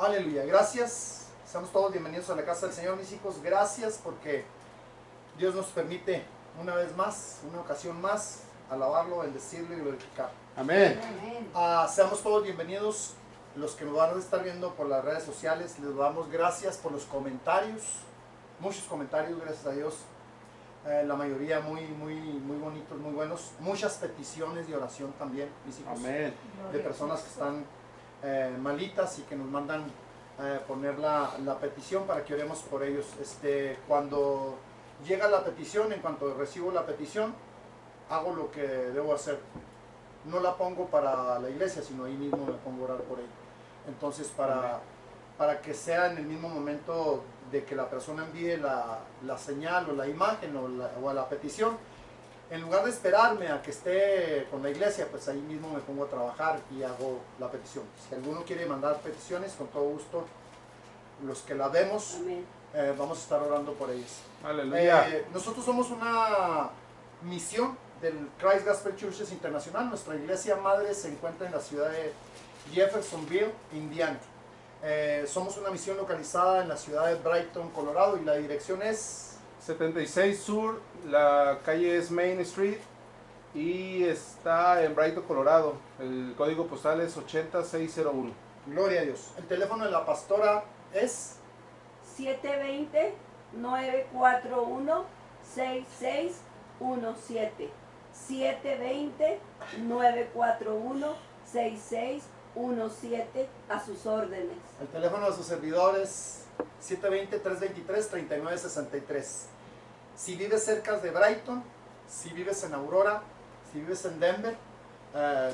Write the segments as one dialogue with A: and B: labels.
A: Aleluya, gracias. Seamos todos bienvenidos a la casa del Señor, mis hijos. Gracias porque Dios nos permite una vez más, una ocasión más, alabarlo, bendecirlo y glorificar.
B: Amén.
A: Seamos todos bienvenidos. Los que nos van a estar viendo por las redes sociales, les damos gracias por los comentarios. Muchos comentarios, gracias a Dios. La mayoría muy bonitos, muy buenos. Muchas peticiones de oración también, mis hijos.
B: Amén.
A: De personas que están malitas y que nos mandan poner la petición para que oremos por ellos. Cuando llega la petición, en cuanto recibo la petición, hago lo que debo hacer. No la pongo para la iglesia, sino ahí mismo me pongo a orar por ella. Entonces, para que sea en el mismo momento de que la persona envíe la señal o la imagen o la petición, en lugar de esperarme a que esté con la iglesia, pues ahí mismo me pongo a trabajar y hago la petición. Si alguno quiere mandar peticiones, con todo gusto, los que la vemos, vamos a estar orando por ellas.
B: Aleluya.
A: Nosotros somos una misión del Christ Gospel Churches Internacional. Nuestra iglesia madre se encuentra en la ciudad de Jeffersonville, Indiana. Somos una misión localizada en la ciudad de Brighton, Colorado, y la dirección es
B: 76 Sur, la calle es Main Street y está en Brighton, Colorado. El código postal es 80601.
A: Gloria a Dios. El teléfono de la pastora es
C: 720-941-6617. 720-941-6617, a sus órdenes.
A: el teléfono de sus servidores 720-323-3963. Si vives cerca de Brighton, si vives en Aurora, si vives en Denver,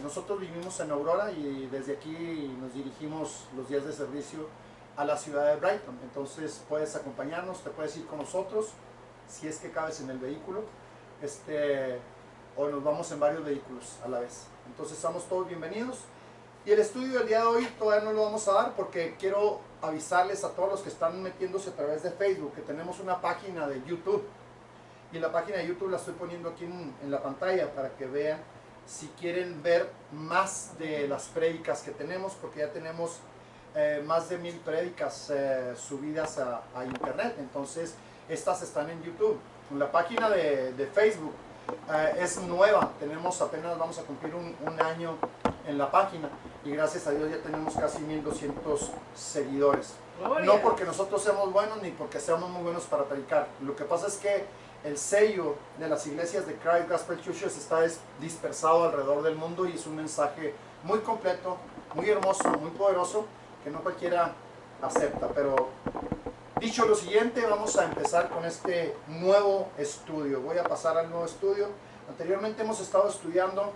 A: nosotros vivimos en Aurora y desde aquí nos dirigimos los días de servicio a la ciudad de Brighton. Entonces puedes acompañarnos, te puedes ir con nosotros si es que cabes en el vehículo, o nos vamos en varios vehículos a la vez. Entonces estamos todos bienvenidos. Y el estudio del día de hoy todavía no lo vamos a dar porque quiero avisarles a todos los que están metiéndose a través de Facebook que tenemos una página de YouTube. Y la página de YouTube la estoy poniendo aquí en la pantalla para que vean si quieren ver más de las prédicas que tenemos, porque ya tenemos más de 1000 prédicas subidas a internet. Entonces estas están en YouTube. La página de Facebook es nueva, apenas vamos a cumplir un año en la página y gracias a Dios ya tenemos casi 1200 seguidores. No porque nosotros seamos buenos ni porque seamos muy buenos para predicar. Lo que pasa es que el sello de las iglesias de Christ Gospel Churches está dispersado alrededor del mundo y es un mensaje muy completo, muy hermoso, muy poderoso que no cualquiera acepta. Pero dicho lo siguiente, vamos a empezar con este nuevo estudio. Voy a pasar al nuevo estudio. Anteriormente hemos estado estudiando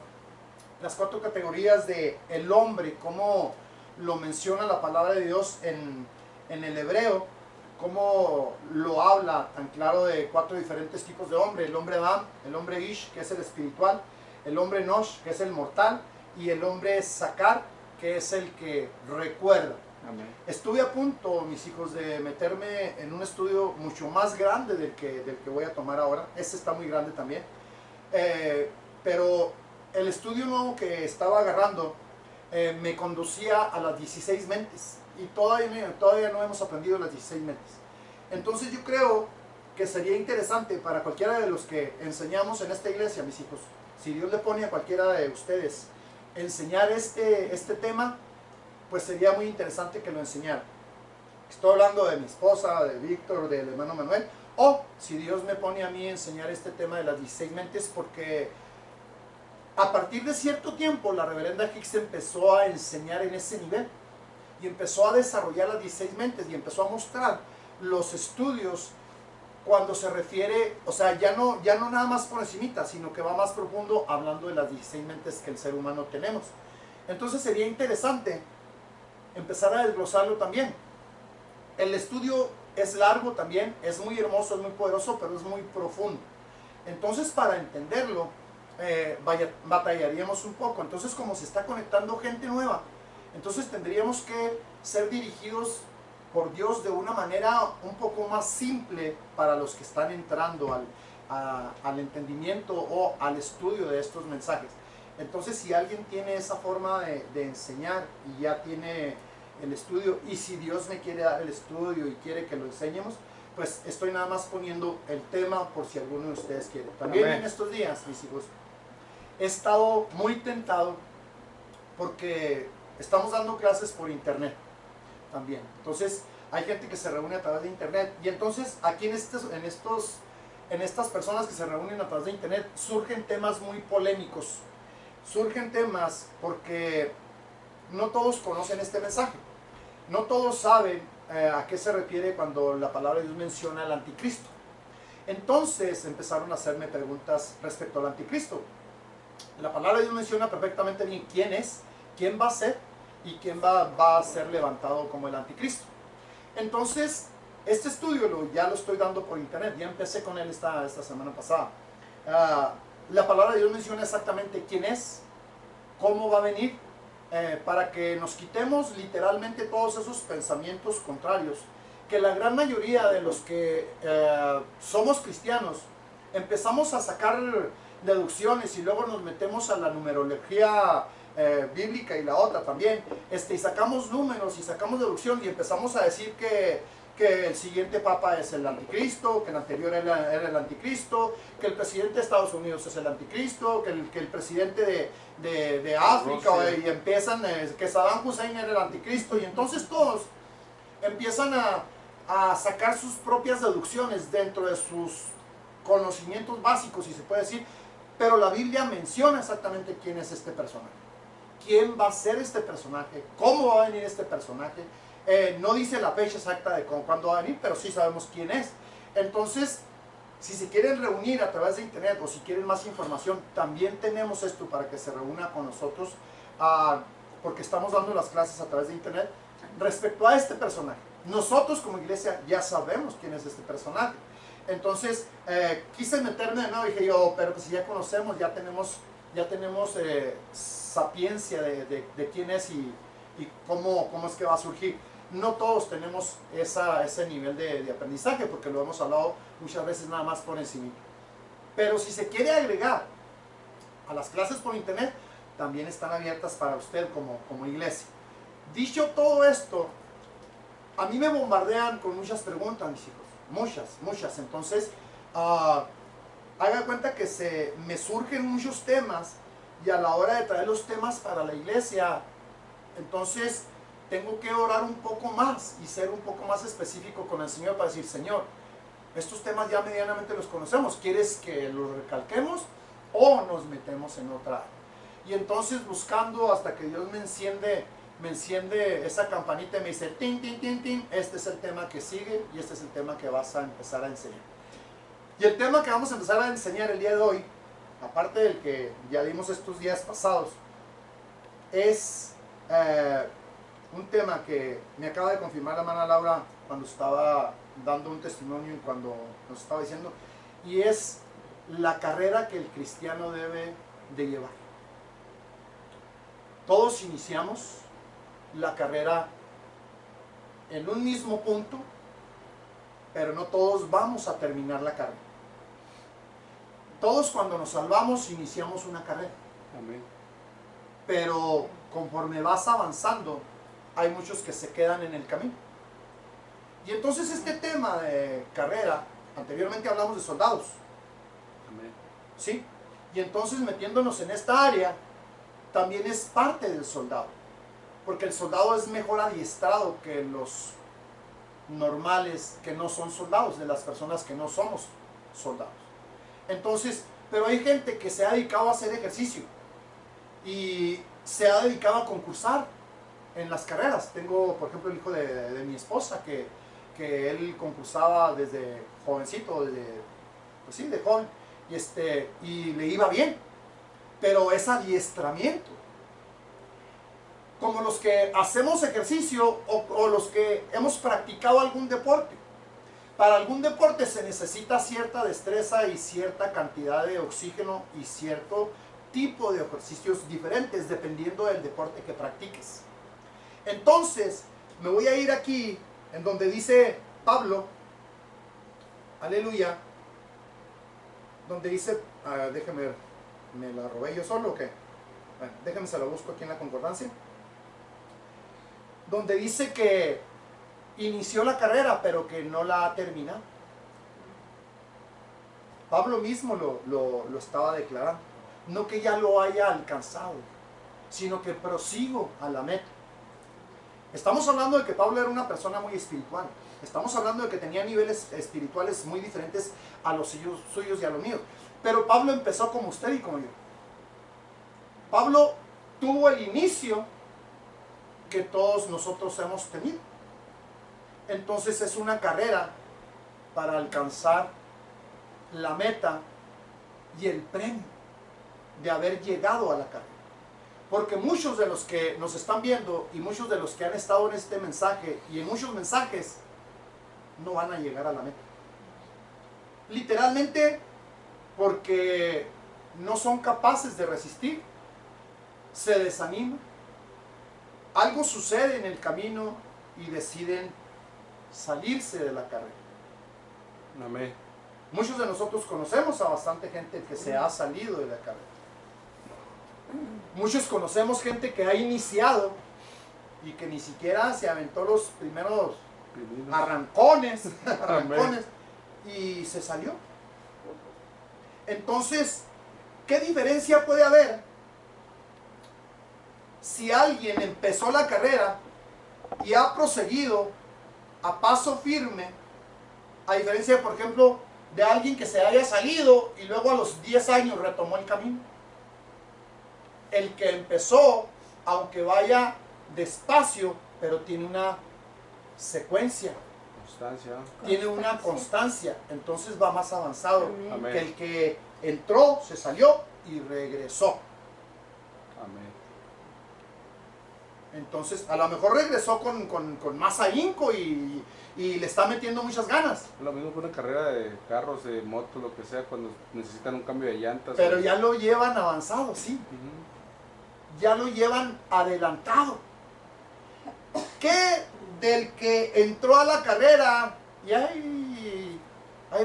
A: las 4 categorías de el hombre, como lo menciona la palabra de Dios en el hebreo, cómo lo habla tan claro de 4 diferentes tipos de hombre: el hombre Adam, el hombre Ish, que es el espiritual, el hombre Nosh, que es el mortal, y el hombre Sakar, que es el que recuerda.
B: Amén.
A: Estuve a punto, mis hijos, de meterme en un estudio mucho más grande del que voy a tomar ahora. Este está muy grande también, pero el estudio nuevo que estaba agarrando me conducía a las 16 mentes y todavía no hemos aprendido las 16 mentes. Entonces yo creo que sería interesante para cualquiera de los que enseñamos en esta iglesia, mis hijos, si Dios le pone a cualquiera de ustedes enseñar este tema, pues sería muy interesante que lo enseñara. Estoy hablando de mi esposa, de Víctor, del hermano Manuel, o si Dios me pone a mí a enseñar este tema de las 16 mentes, porque a partir de cierto tiempo la reverenda Hicks empezó a enseñar en ese nivel y empezó a desarrollar las 16 mentes y empezó a mostrar los estudios cuando se refiere, o sea, ya no nada más por encimita, sino que va más profundo hablando de las 16 mentes que el ser humano tenemos. Entonces sería interesante empezar a desglosarlo también. El estudio es largo también, es muy hermoso, es muy poderoso, pero es muy profundo. Entonces, para entenderlo, batallaríamos un poco. Entonces, como se está conectando gente nueva, entonces tendríamos que ser dirigidos por Dios de una manera un poco más simple para los que están entrando al entendimiento o al estudio de estos mensajes. Entonces, si alguien tiene esa forma de enseñar y ya tiene el estudio, y si Dios me quiere dar el estudio y quiere que lo enseñemos, pues estoy nada más poniendo el tema por si alguno de ustedes quiere. También
B: Amén.
A: en estos días, mis hijos, he estado muy tentado porque estamos dando clases por internet también. Entonces hay gente que se reúne a través de internet, y entonces aquí en estas personas que se reúnen a través de internet surgen temas muy polémicos. Surgen temas porque no todos conocen este mensaje. No todos saben a qué se refiere cuando la palabra de Dios menciona al anticristo. Entonces empezaron a hacerme preguntas respecto al anticristo. La palabra de Dios menciona perfectamente bien quién es, quién va a ser y quién va a ser levantado como el anticristo. Entonces, este estudio ya lo estoy dando por internet. Ya empecé con él esta semana pasada. La palabra de Dios menciona exactamente quién es, cómo va a venir, para que nos quitemos literalmente todos esos pensamientos contrarios que la gran mayoría de los que somos cristianos empezamos a sacar deducciones y luego nos metemos a la numerología bíblica y la otra también, y sacamos números y sacamos deducción y empezamos a decir que el siguiente papa es el anticristo, que el anterior era el anticristo, que el presidente de Estados Unidos es el anticristo, que el presidente de África, y empiezan, que Saddam Hussein era el anticristo, y entonces todos empiezan a sacar sus propias deducciones dentro de sus conocimientos básicos, si se puede decir, pero la Biblia menciona exactamente quién es este personaje, quién va a ser este personaje, cómo va a venir este personaje. No dice la fecha exacta de cuándo va a venir, pero sí sabemos quién es. Entonces, si se quieren reunir a través de internet o si quieren más información, también tenemos esto para que se reúna con nosotros, porque estamos dando las clases a través de internet respecto a este personaje. Nosotros como iglesia ya sabemos quién es este personaje. Entonces, quise meterme de nuevo y dije yo, pero pues si ya conocemos, ya tenemos sapiencia de quién es y cómo es que va a surgir. No todos tenemos ese nivel de aprendizaje, porque lo hemos hablado muchas veces nada más por encima. Pero si se quiere agregar a las clases por internet, también están abiertas para usted como iglesia. Dicho todo esto, a mí me bombardean con muchas preguntas, mis hijos, muchas. Entonces, haga cuenta que me surgen muchos temas, y a la hora de traer los temas para la iglesia, entonces tengo que orar un poco más y ser un poco más específico con el Señor para decir, Señor, estos temas ya medianamente los conocemos, ¿quieres que los recalquemos o nos metemos en otra área? Y entonces buscando hasta que Dios me enciende esa campanita y me dice, tin, tin, tin, tin, este es el tema que sigue y este es el tema que vas a empezar a enseñar. Y el tema que vamos a empezar a enseñar el día de hoy, aparte del que ya dimos estos días pasados, es un tema que me acaba de confirmar la hermana Laura cuando estaba dando un testimonio y cuando nos estaba diciendo, y es la carrera que el cristiano debe de llevar. Todos iniciamos la carrera en un mismo punto, pero no todos vamos a terminar la carrera. Todos cuando nos salvamos iniciamos una carrera.
B: Amén.
A: Pero conforme vas avanzando, hay muchos que se quedan en el camino. Y entonces este tema de carrera, anteriormente hablamos de soldados.
B: Amén.
A: ¿Sí? Y entonces metiéndonos en esta área, también es parte del soldado. Porque el soldado es mejor adiestrado que los normales que no son soldados, de las personas que no somos soldados. Entonces, pero hay gente que se ha dedicado a hacer ejercicio y se ha dedicado a concursar en las carreras. Tengo, por ejemplo, el hijo de mi esposa, que él concursaba desde jovencito, pues sí, de joven, y le iba bien, pero es adiestramiento. Como los que hacemos ejercicio o los que hemos practicado algún deporte. Para algún deporte se necesita cierta destreza y cierta cantidad de oxígeno y cierto tipo de ejercicios diferentes dependiendo del deporte que practiques. Entonces, me voy a ir aquí en donde dice Pablo, aleluya, donde dice, déjame ver, ¿me la robé yo solo o qué? Bueno, déjame se la busco aquí en la concordancia. donde dice que inició la carrera, pero que no la ha terminado. Pablo mismo lo estaba declarando. No que ya lo haya alcanzado, sino que prosigo a la meta. Estamos hablando de que Pablo era una persona muy espiritual. Estamos hablando de que tenía niveles espirituales muy diferentes a los suyos y a los míos. Pero Pablo empezó como usted y como yo. Pablo tuvo el inicio que todos nosotros hemos tenido. Entonces es una carrera para alcanzar la meta y el premio de haber llegado a la carrera. Porque muchos de los que nos están viendo y muchos de los que han estado en este mensaje y en muchos mensajes no van a llegar a la meta. Literalmente porque no son capaces de resistir, se desaniman, algo sucede en el camino y deciden salirse de la carrera.
B: Amén.
A: Muchos de nosotros conocemos a bastante gente que se ha salido de la carrera. Muchos conocemos gente que ha iniciado y que ni siquiera se aventó los primeros arrancones y se salió. Entonces, ¿qué diferencia puede haber si alguien empezó la carrera y ha proseguido a paso firme, a diferencia, por ejemplo, de alguien que se haya salido y luego a los 10 años retomó el camino? El que empezó, aunque vaya despacio, pero tiene una secuencia, tiene una constancia, entonces va más avanzado.
B: Amén.
A: Que el que entró, se salió y regresó.
B: Amén.
A: Entonces, a lo mejor regresó con más ahínco y le está metiendo muchas ganas.
B: Lo mismo que una carrera de carros, de motos, lo que sea, cuando necesitan un cambio de llantas.
A: Pero ya lo llevan avanzado, sí. Ya lo llevan adelantado. ¿Qué del que entró a la carrera y ahí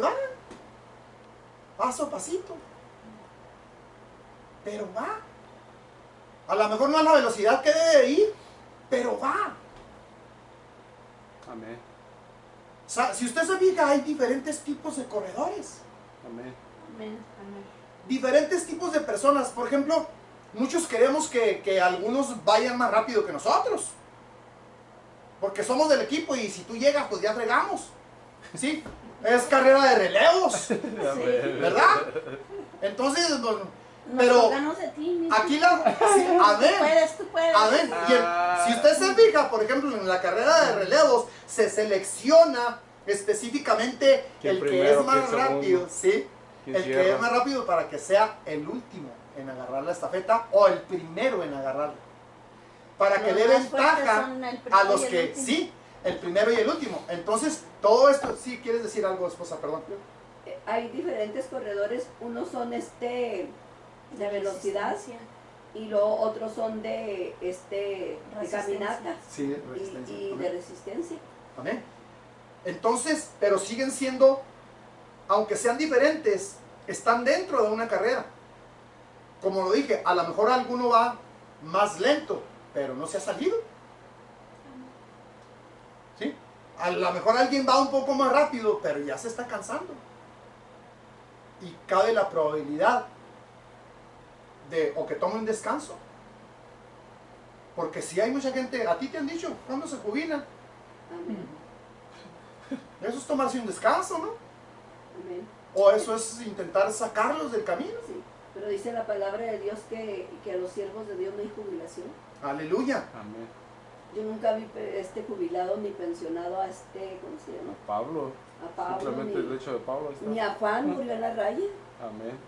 A: va? Paso a pasito. Pero va. A lo mejor no a la velocidad que debe de ir, pero va.
B: Amén.
A: O sea, si usted se fija, hay diferentes tipos de corredores.
B: Amén.
C: Amén. Amén.
A: Diferentes tipos de personas. Por ejemplo, muchos queremos que algunos vayan más rápido que nosotros. Porque somos del equipo y si tú llegas, pues ya fregamos. ¿Sí? Es carrera de relevos. ¿Verdad? Entonces, pues, pero
C: De ti,
A: aquí la... Sí, amén.
C: Tú puedes.
A: Amén. Si usted se fija, por ejemplo, en la carrera de relevos, se selecciona específicamente el que es más rápido, ¿sí? El que es más rápido para que sea el último en agarrar la estafeta o el primero en agarrarla. Para que dé ventaja a los que, sí, el primero y el último. Entonces, todo esto, sí, ¿quieres decir algo, esposa? Perdón.
C: Hay diferentes corredores, unos son de velocidad y los otros son de caminata
A: Sí, resistencia.
C: y de resistencia.
A: Amén. Entonces, pero siguen siendo, aunque sean diferentes, están dentro de una carrera. Como lo dije, a lo mejor alguno va más lento, pero no se ha salido. ¿Sí? A lo mejor alguien va un poco más rápido, pero ya se está cansando. Y cabe la probabilidad de o que tome un descanso. Porque si hay mucha gente, a ti te han dicho, ¿cuándo se jubilan?
C: Amén.
A: Eso es tomarse un descanso, ¿no?
C: Amén.
A: O eso es intentar sacarlos del camino.
C: Sí, pero dice la palabra de Dios que a los siervos de Dios no hay jubilación.
A: Aleluya.
B: Amén.
C: Yo nunca vi jubilado ni pensionado a ¿cómo se llama?
B: Pablo.
C: A Pablo,
B: Simplemente el hecho de Pablo está.
C: ni a Juan murió en la raya.
B: Amén.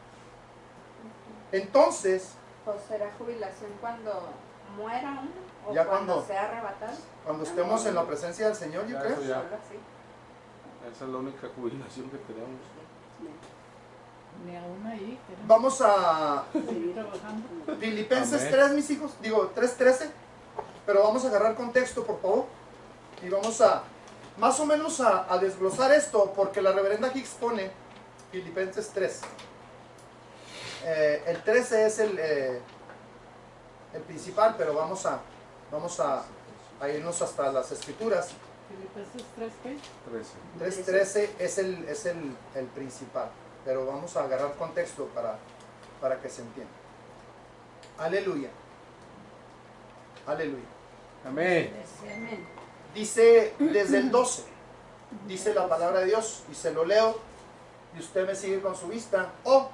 A: Entonces,
D: Pues será jubilación cuando muera uno o
A: Ya
D: cuando
A: cuando-
D: sea arrebatado.
A: cuando estemos en la presencia del Señor, yo
B: Ya,
A: creo.
B: eso ya.
D: Solo así.
B: Esa es la única jubilación que tenemos.
E: Ni aún ahí. queremos
A: Vamos a
E: seguir trabajando.
A: Filipenses
B: Amén.
A: 3, mis hijos. Digo, 3:13. Pero vamos a agarrar contexto, por favor. Y vamos a, más o menos, a desglosar esto, porque la reverenda Hicks pone Filipenses 3. El 13 es el principal, pero vamos a a irnos hasta las escrituras.
E: Filipenses 3, ¿qué?
B: 13.
A: 3:13 es el principal, pero vamos a agarrar contexto para que se entienda. Aleluya. Aleluya.
B: Amén.
D: Amén.
A: Dice desde el 12, dice la palabra de Dios, y se lo leo, y usted me sigue con su vista, o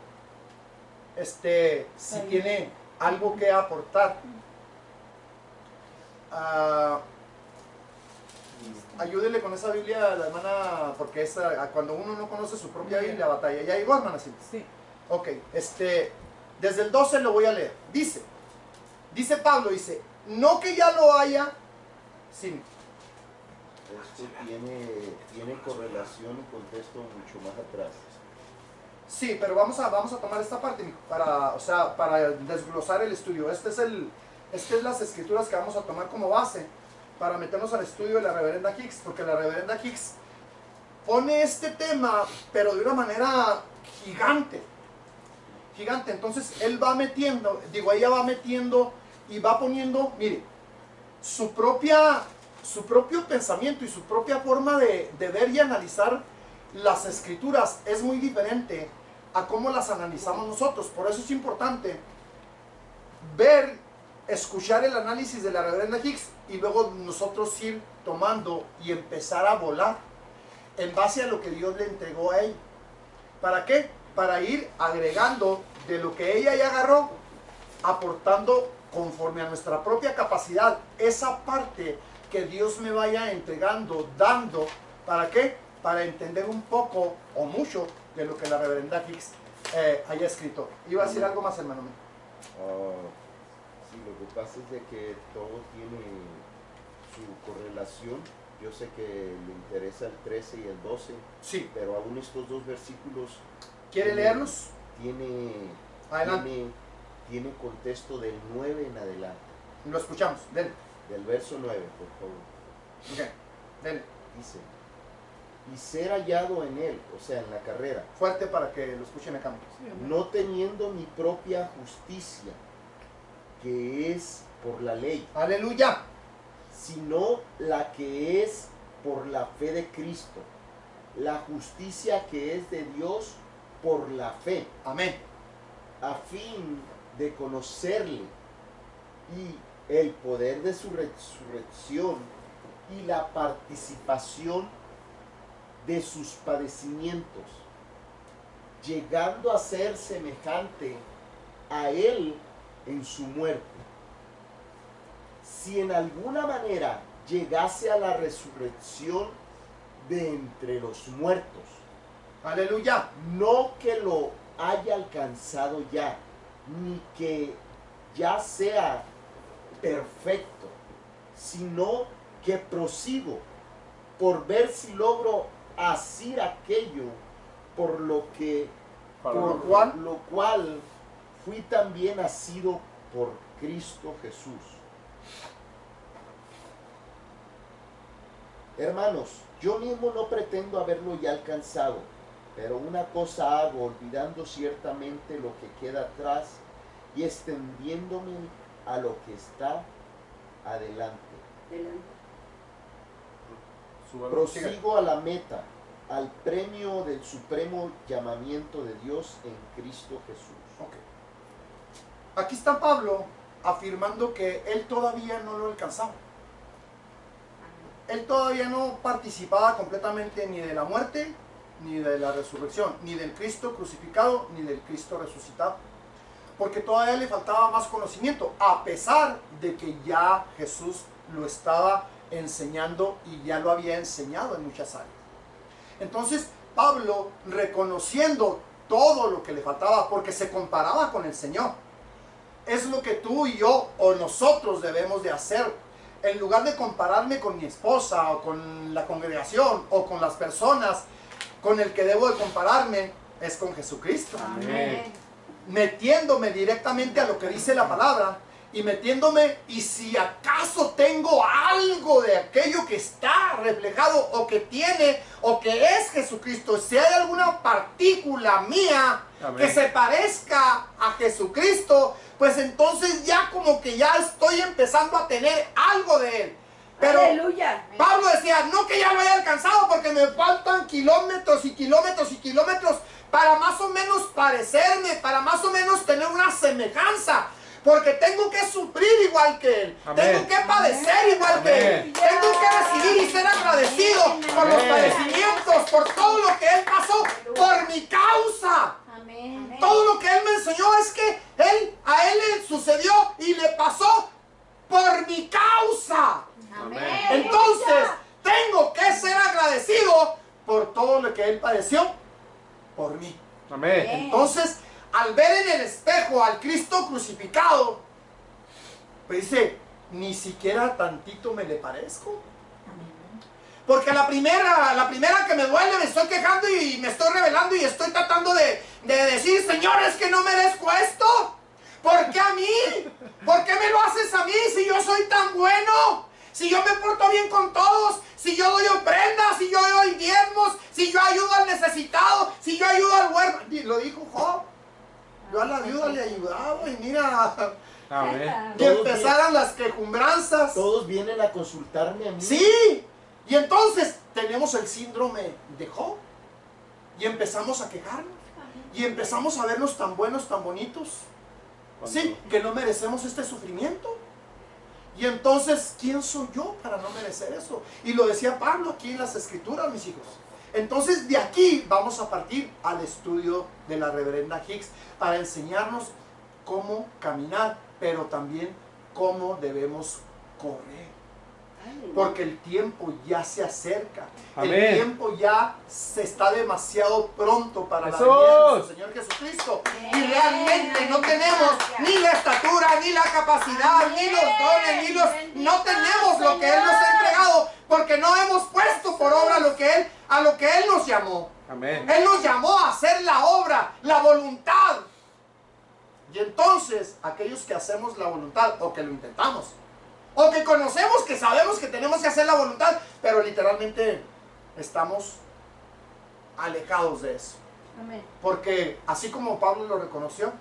A: si tiene algo que aportar. Ayúdele con esa Biblia a la hermana, porque cuando uno no conoce su propia Biblia, batalla. ¿Ya llegó, hermana Cintia?
E: Sí.
A: Ok, desde el 12 lo voy a leer. Dice Pablo, dice, no que ya lo haya, sí.
F: Esto tiene correlación y contexto mucho más atrás.
A: Sí, pero vamos a tomar esta parte para desglosar el estudio. Estas es las escrituras que vamos a tomar como base para meternos al estudio de la reverenda Hicks, porque la reverenda Hicks pone este tema, pero de una manera gigante. Entonces ella va metiendo y va poniendo, mire, su propio pensamiento y su propia forma de ver y analizar las escrituras es muy diferente a cómo las analizamos nosotros. Por eso es importante escuchar el análisis de la reverenda Hicks y luego nosotros ir tomando y empezar a volar en base a lo que Dios le entregó a ella. ¿Para qué? Para ir agregando de lo que ella ya agarró, aportando conforme a nuestra propia capacidad esa parte que Dios me vaya entregando, dando. ¿Para qué? Para entender un poco o mucho de lo que la reverenda Hicks haya escrito. ¿Iba a decir algo más, hermano mío?
F: Sí, lo que pasa es de que todo tiene su correlación. Yo sé que le interesa el 13 y el 12,
A: Sí.
F: pero aún estos dos versículos...
A: ¿Quiere leerlos?
F: Tiene contexto del 9 en adelante.
A: Lo escuchamos. Dele.
F: Del verso 9, por favor.
A: Ok. Dele.
F: Dice, y ser hallado en él, o sea, en la carrera,
A: Fuerte para que lo escuchen acá.
E: Sí, amén.
F: no teniendo mi propia justicia, que es por la ley,
A: Aleluya.
F: sino la que es por la fe de Cristo, la justicia que es de Dios por la fe,
A: Amén.
F: a fin de conocerle y el poder de su resurrección y la participación de sus padecimientos, llegando a ser semejante a él en su muerte. Si en alguna manera llegase a la resurrección de entre los muertos,
A: Aleluya.
F: no que lo haya alcanzado ya, ni que ya sea perfecto, sino que prosigo por ver si logro hacer aquello por lo cual fui también nacido por Cristo Jesús. Hermanos, yo mismo no pretendo haberlo ya alcanzado, pero una cosa hago, olvidando ciertamente lo que queda atrás y extendiéndome a lo que está adelante. Prosigo a la meta, al premio del supremo llamamiento de Dios en Cristo Jesús.
A: Ok. Aquí está Pablo afirmando que él todavía no lo alcanzaba. Él todavía no participaba completamente ni de la muerte, ni de la resurrección, ni del Cristo crucificado, ni del Cristo resucitado. Porque todavía le faltaba más conocimiento, a pesar de que ya Jesús lo estaba enseñando y ya lo había enseñado en muchas áreas. Entonces Pablo, reconociendo todo lo que le faltaba, porque se comparaba con el Señor, es lo que tú y yo o nosotros debemos de hacer. En lugar de compararme con mi esposa o con la congregación o con las personas, con el que debo de compararme es con Jesucristo.
D: Amén.
A: Metiéndome directamente a lo que dice la palabra y metiéndome, y si acaso tengo algo de aquello que está reflejado o que tiene o que es Jesucristo, si hay alguna partícula mía
B: Amén.
A: que se parezca a Jesucristo, pues entonces ya como que ya estoy empezando a tener algo de Él. Pero
C: Aleluya.
A: Pablo decía, no que ya lo haya alcanzado porque me faltan kilómetros y kilómetros y kilómetros para más o menos parecerme, para más o menos tener una semejanza. Porque tengo que sufrir igual que Él.
B: Amén.
A: Tengo que padecer igual que Él.
B: Amén.
A: Tengo que recibir y ser agradecido por los
B: Amén.
A: padecimientos, por todo lo que Él pasó, por mi causa.
C: Amén.
A: Todo lo que Él me enseñó es que a Él le sucedió y le pasó por mi causa.
B: Amén.
A: Entonces, tengo que ser agradecido por todo lo que Él padeció por mí.
B: Amén.
A: Entonces, al ver en el espejo al Cristo crucificado, pues dice, ni siquiera tantito me le parezco. Porque la primera que me duele, me estoy quejando y me estoy rebelando y estoy tratando de decir, Señor, es que no merezco esto. ¿Por qué a mí? ¿Por qué me lo haces a mí si yo soy tan bueno? Si yo me porto bien con todos, si yo doy ofrendas, si yo doy diezmos, si yo ayudo al necesitado, si yo ayudo al huérfano. Y lo dijo Job. Yo a la viuda le ayudaba y mira,
B: Amén.
A: y empezaran las quejumbranzas.
F: Todos vienen a consultarme a mí.
A: Sí, y entonces tenemos el síndrome de Job y empezamos a quejarnos y empezamos a vernos tan buenos, tan bonitos, sí, que no merecemos este sufrimiento. Y entonces, ¿quién soy yo para no merecer eso? Y lo decía Pablo aquí en las Escrituras, mis hijos. Entonces, de aquí vamos a partir al estudio de la reverenda Hicks para enseñarnos cómo caminar, pero también cómo debemos correr. Porque el tiempo ya se acerca.
B: Amén.
A: El tiempo ya se está demasiado pronto para la
B: ¡Jesús!
A: venida de nuestro Señor Jesucristo. Y realmente no tenemos ni la estatura, ni la capacidad, ni los dones, no tenemos lo que Él nos ha entregado, porque no hemos puesto por obra a lo que Él nos llamó.
B: Amén.
A: Él nos llamó a hacer la obra, la voluntad. Y entonces, aquellos que hacemos la voluntad, o que lo intentamos, o que conocemos, que sabemos que tenemos que hacer la voluntad, pero literalmente estamos alejados de eso.
C: Amén.
A: Porque así como Pablo lo reconoció,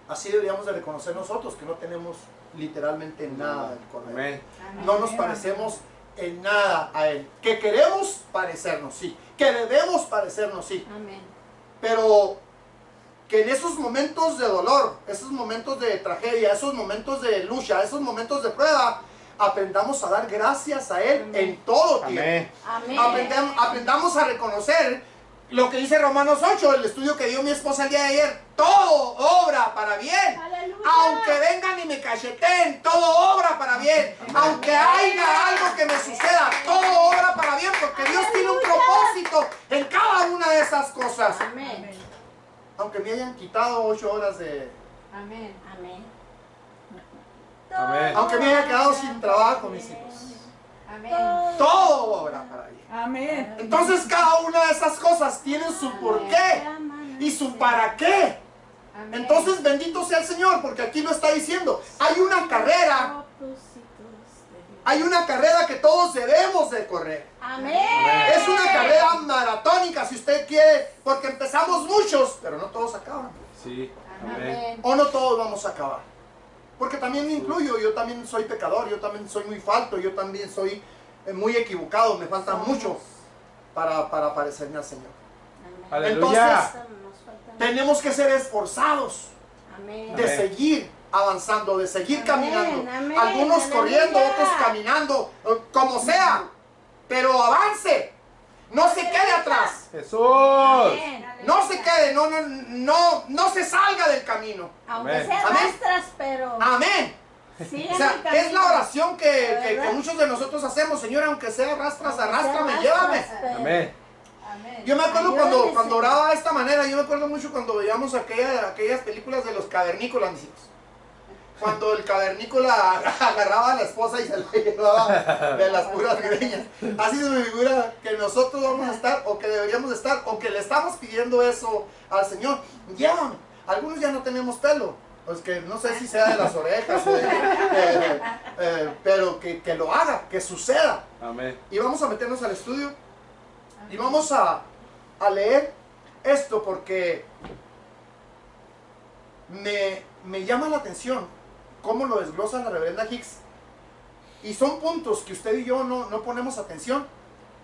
A: así deberíamos de reconocer nosotros, que no tenemos literalmente nada del Cordero.
B: Amén.
A: No nos parecemos en nada a Él. Que queremos parecernos, sí. Que debemos parecernos, sí.
C: Amén.
A: Pero que en esos momentos de dolor, esos momentos de tragedia, esos momentos de lucha, esos momentos de prueba, aprendamos a dar gracias a Él en todo tiempo.
B: Amén.
C: Amén.
A: Aprendamos a reconocer lo que dice Romanos 8, el estudio que dio mi esposa el día de ayer. Todo obra para bien.
C: Aleluya.
A: Aunque vengan y me cacheteen, todo obra para bien. Aunque haya algo que me suceda, todo obra para bien, porque Dios tiene un propósito en cada una de esas cosas.
C: Amén.
A: Aunque me hayan quitado 8 horas de...
D: Amén.
C: Amén.
B: Amén.
A: Aunque me haya quedado sin trabajo, mis hijos.
D: Amén.
A: Todo obra para bien.
E: Amén.
A: Entonces cada una de esas cosas tiene su porqué y su para qué.
D: Amén.
A: Entonces bendito sea el Señor, porque aquí lo está diciendo. Hay una carrera que todos debemos de correr.
C: Amén.
A: Es una carrera maratónica, si usted quiere, porque empezamos muchos, pero no todos acaban.
B: Sí. Amén.
D: Amén.
A: O no todos vamos a acabar. Porque también me incluyo, yo también soy pecador, yo también soy muy falto, yo también soy muy equivocado, me falta mucho para parecerme al Señor.
B: Aleluya.
A: Tenemos que ser esforzados
C: Amén.
A: de
B: Amén.
A: seguir avanzando, de seguir
C: Amén,
A: caminando.
C: amén,
A: Algunos
C: aleluya.
A: corriendo, otros caminando, como sea, pero avance, no se quede atrás.
B: Jesús.
A: No se quede, no se salga del camino.
C: Aunque
B: Amén.
C: sea
A: Amén.
C: arrastras, pero
A: Amén.
C: sigue
A: O sea,
C: el camino.
A: es la oración que
C: ¿Verdad?
A: muchos de nosotros hacemos. Señor, aunque sea arrastras,
C: Aunque sea
A: arrástrame,
C: arrastras,
A: llévame.
C: pero-
B: Amén.
D: Amén.
A: Yo me acuerdo
C: Ayúdame,
A: cuando
C: Señor.
A: oraba de esta manera, yo me acuerdo mucho cuando veíamos aquellas películas de los cavernícolas, mis hijos. Cuando el cavernícola agarraba a la esposa y se la llevaba de las puras greñas. Así se me figura que nosotros vamos a estar, o que deberíamos estar, o que le estamos pidiendo eso al Señor. Llévame. Algunos ya no tenemos pelo. Pues que no sé si sea de las orejas, pero que lo haga, que suceda.
B: Amén.
A: Y vamos a meternos al estudio y vamos a leer esto porque me llama la atención cómo lo desglosa la reverenda Hicks Y son puntos que usted y yo no ponemos atención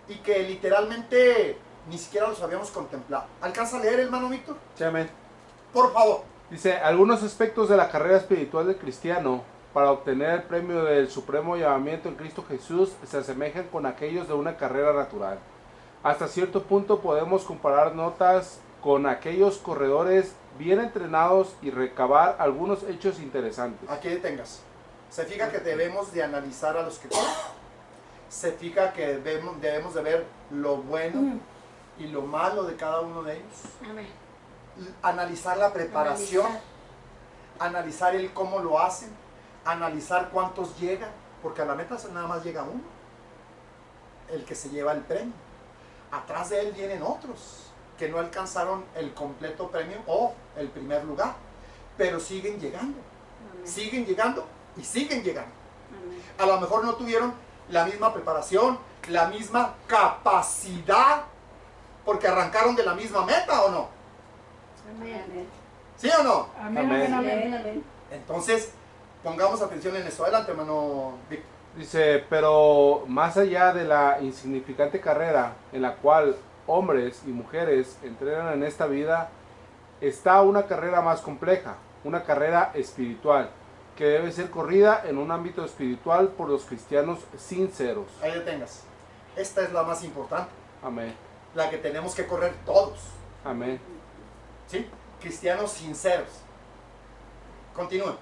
A: y que literalmente ni siquiera los habíamos contemplado. ¿Alcanza a leer, hermano Víctor?
B: Sí, amén.
A: Por favor.
B: Dice, algunos aspectos de la carrera espiritual del cristiano para obtener el premio del supremo llamamiento en Cristo Jesús se asemejan con aquellos de una carrera natural. Hasta cierto punto podemos comparar notas con aquellos corredores bien entrenados y recabar algunos hechos interesantes.
A: Aquí detengas. Se fija que debemos de analizar a los que corren. Se fija que debemos de ver lo bueno y lo malo de cada uno de ellos.
D: Amén.
A: Analizar la preparación, analizar el cómo lo hacen, analizar cuántos llegan, porque a la meta nada más llega uno, el que se lleva el premio. Atrás de él vienen otros que no alcanzaron el completo premio o el primer lugar, pero siguen llegando, siguen llegando y siguen llegando. A lo mejor no tuvieron la misma preparación, la misma capacidad, porque arrancaron de la misma meta, ¿o no?
C: Amén.
A: ¿Sí o no?
E: Amén,
B: Amén.
E: amén, amén.
C: Amén, amén.
A: Entonces, pongamos atención en esto. Adelante, hermano Víctor.
B: Dice, pero más allá de la insignificante carrera en la cual hombres y mujeres entrenan en esta vida, está una carrera más compleja, una carrera espiritual, que debe ser corrida en un ámbito espiritual por los cristianos sinceros.
A: Ahí detengas. Esta es la más importante,
B: Amén.
A: la que tenemos que correr todos.
B: Amén.
A: ¿Sí? Cristianos sinceros. Continúen.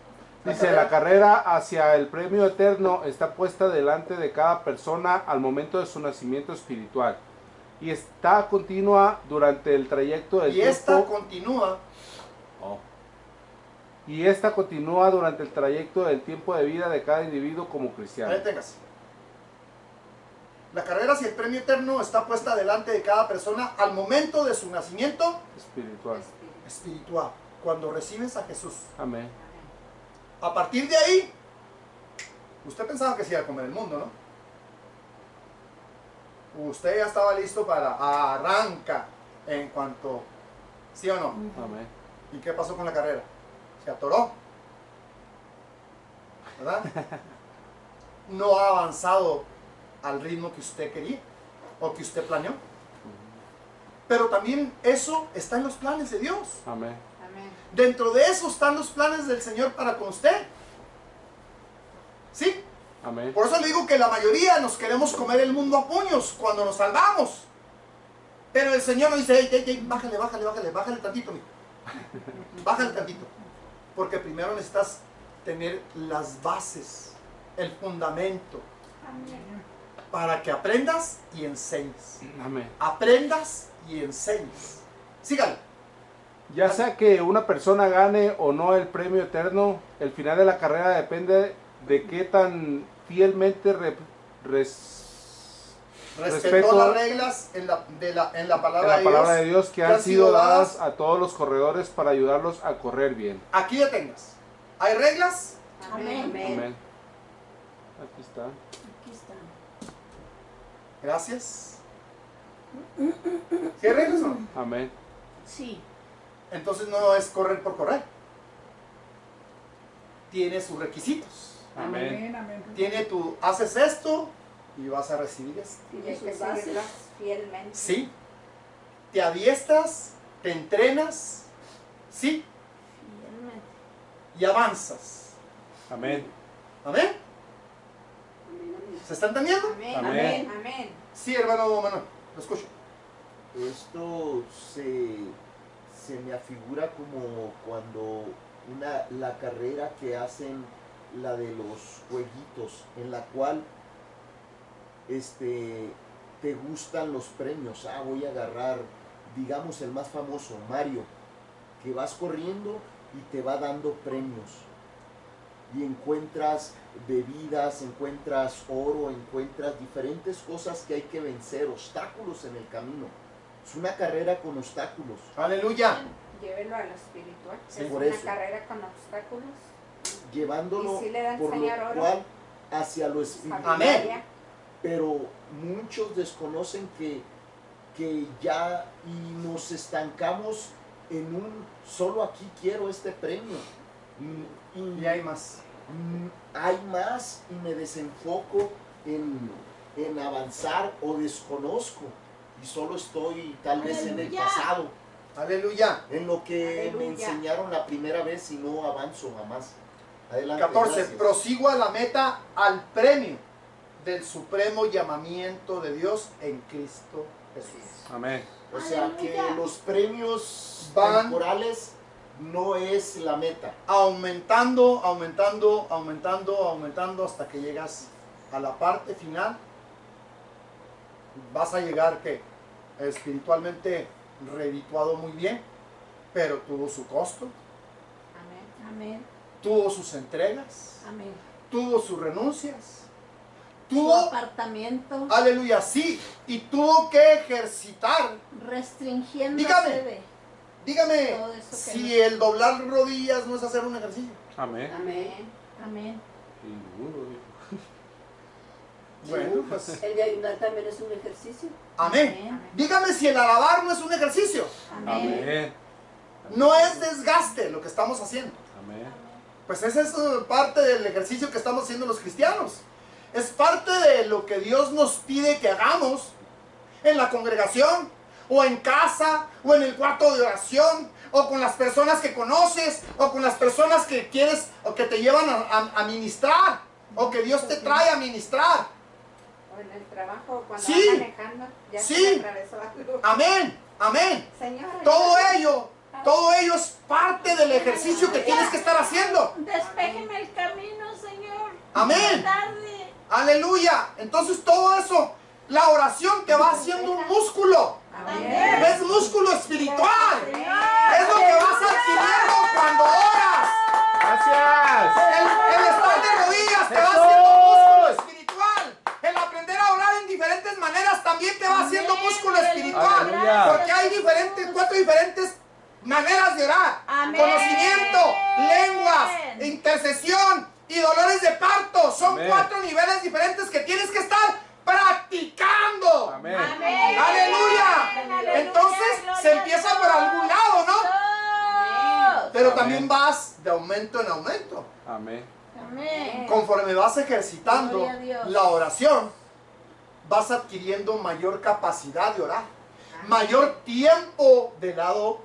B: Dice, la carrera hacia el premio eterno está puesta delante de cada persona al momento de su nacimiento espiritual y está continua durante el trayecto del
A: Y esta
B: tiempo.
A: continúa.
B: Y esta continúa durante el trayecto del tiempo de vida de cada individuo como
A: Ahí
B: cristiano.
A: detengas. La carrera hacia el premio eterno está puesta delante de cada persona al momento de su nacimiento
B: Espiritual.
A: espiritual, cuando recibes a Jesús.
B: Amén.
A: A partir de ahí, usted pensaba que se iba a comer el mundo, ¿no? Usted ya estaba listo para arranca en cuanto, ¿sí o no?
B: Amén.
A: ¿Y qué pasó con la carrera? Se atoró, ¿verdad? No ha avanzado al ritmo que usted quería o que usted planeó. Pero también eso está en los planes de Dios.
B: Amén.
D: Amén.
A: Dentro de eso están los planes del Señor para con usted. ¿Sí?
B: Amén.
A: Por eso le digo que la mayoría nos queremos comer el mundo a puños cuando nos salvamos. Pero el Señor nos dice, hey, bájale tantito, mijo. Bájale tantito. Porque primero necesitas tener las bases, el fundamento, para que aprendas y enseñes.
B: Amén.
A: Aprendas y enseñes. Sígale.
B: Ya sea que una persona gane o no el premio eterno, el final de la carrera depende de qué tan fielmente
A: Respetó las reglas en la palabra,
B: en la palabra de
A: Dios
B: Dios que han sido dadas a todos los corredores para ayudarlos a correr bien.
A: Aquí detengas. ¿Hay reglas?
D: Amén.
B: Amén. Aquí está.
C: Aquí está.
A: Gracias. ¿Sí hay reglas o no?
B: Amén.
C: Sí.
A: Entonces no es correr por correr. Tiene sus requisitos.
B: Amén.
E: Amén, amén.
A: Tiene tu, haces esto y vas a recibir esto.
D: Y
C: Tiene
D: hay que
C: sus bases.
D: seguirlas fielmente.
A: Sí. Te adiestras, te entrenas, sí,
D: Fielmente.
A: y avanzas.
B: Amén.
A: ¿Amén?
C: Amén, amén.
A: ¿Se está entendiendo?
D: Amén.
B: Amén.
D: Amén.
A: Sí, hermano Manuel, lo escucho.
F: Esto se me afigura como cuando la carrera que hacen, la de los jueguitos, en la cual te gustan los premios. Voy a agarrar, digamos, el más famoso, Mario, que vas corriendo y te va dando premios. Y encuentras bebidas, encuentras oro, encuentras diferentes cosas que hay que vencer, obstáculos en el camino. Es una carrera con obstáculos.
A: Aleluya.
D: Llévelo a lo espiritual.
A: Sí,
D: es
F: por
D: una
F: eso.
D: carrera con obstáculos.
F: Llevándolo
D: Y sí le da a
F: por lo
D: enseñar oro.
F: cual hacia lo espiritual.
D: Familia.
F: Pero muchos desconocen que ya y nos estancamos en solo aquí quiero este premio. Y
A: Y hay más.
F: hay más y me desenfoco en avanzar o desconozco y solo estoy tal vez en el
D: Aleluya.
F: pasado,
A: Aleluya.
F: en lo que me
D: Aleluya.
F: enseñaron la primera vez y no avanzo jamás. Adelante.
A: 14.
F: Gracias.
A: Prosigo a la meta, al premio del supremo llamamiento de Dios en Cristo Jesús.
B: Amén.
F: O sea que
D: Aleluya.
F: los premios
A: Van-
F: temporales no es la meta.
A: Aumentando, aumentando, aumentando, aumentando hasta que llegas a la parte final. Vas a llegar que espiritualmente redituado muy bien, pero tuvo su costo,
D: Amén.
C: Amén.
A: tuvo sus entregas,
C: Amén.
A: tuvo sus renuncias,
C: Su
A: tuvo,
C: apartamiento
A: aleluya, sí, y tuvo que ejercitar.
C: restringiéndose
A: Dígame. Dígame,
C: Todo eso que
A: si el doblar rodillas no es hacer un ejercicio.
B: Amén.
C: Amén. Amén.
B: Y duro, dijo.
A: Bueno, pues,
C: El de ayunar también es un ejercicio.
A: amén. Dígame si el alabar no es un ejercicio.
C: Amén.
B: Amén.
A: No es desgaste lo que estamos haciendo.
B: Amén.
A: Pues esa es parte del ejercicio que estamos haciendo los cristianos. Es parte de lo que Dios nos pide que hagamos en la congregación, o en casa, o en el cuarto de oración, o con las personas que conoces, o con las personas que quieres, o que te llevan a ministrar, o que Dios te trae a ministrar.
D: O en el trabajo, cuando
A: Sí.
D: va manejando, ya
A: Sí.
D: se le atravesó algo.
A: Amén, amén.
D: Señor,
A: Todo ello es parte del ejercicio que tienes que estar haciendo.
C: Despéjeme el camino, Señor.
A: Amén.
C: Tarde.
A: Aleluya. Entonces todo eso, la oración te va haciendo un músculo.
D: Amén.
A: Es músculo espiritual. Es lo que vas adquiriendo cuando oras.
B: Gracias.
A: El estar de rodillas te va haciendo músculo espiritual. El aprender a orar en diferentes maneras también te va haciendo músculo espiritual.
B: Aleluya.
A: Porque hay cuatro diferentes maneras de orar.
C: Amén.
A: Conocimiento, lenguas, intercesión y dolores de parto. Son
B: Amén.
A: 4 niveles diferentes que tienes que estar practicando.
B: Amén.
C: Amén.
A: Aleluya. Entonces se empieza por algún lado, ¿no? Pero
B: Amén.
A: también vas de aumento en aumento.
B: Amén.
C: Amén.
A: Conforme vas ejercitando
C: Gloria a Dios.
A: la oración, vas adquiriendo mayor capacidad de orar, mayor tiempo del lado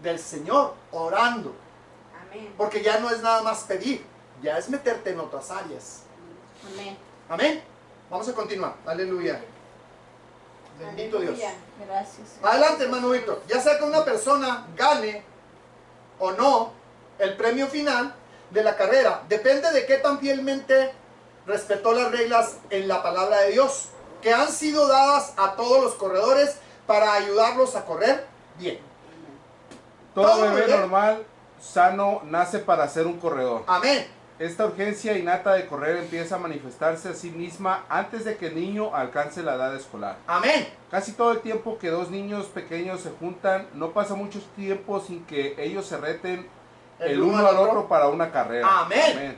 A: del Señor, orando.
D: Amén.
A: Porque ya no es nada más pedir, ya es meterte en otras áreas.
C: Amén.
A: Amén. Vamos a continuar. Aleluya. Bendito Dios.
D: Aleluya.
C: Gracias.
A: Adelante, hermano Víctor. Ya sea que una persona gane o no el premio final de la carrera, depende de qué tan fielmente respetó las reglas en la palabra de Dios, que han sido dadas a todos los corredores para ayudarlos a correr bien.
B: Todo
A: Todo
B: bebé
A: bebé.
B: normal, sano, nace para ser un corredor.
A: Amén.
B: Esta urgencia innata de correr empieza a manifestarse a sí misma antes de que el niño alcance la edad escolar.
A: Amén.
B: Casi todo el tiempo que dos niños pequeños se juntan, no pasa mucho tiempo sin que ellos se reten el uno al otro para una carrera.
A: Amén.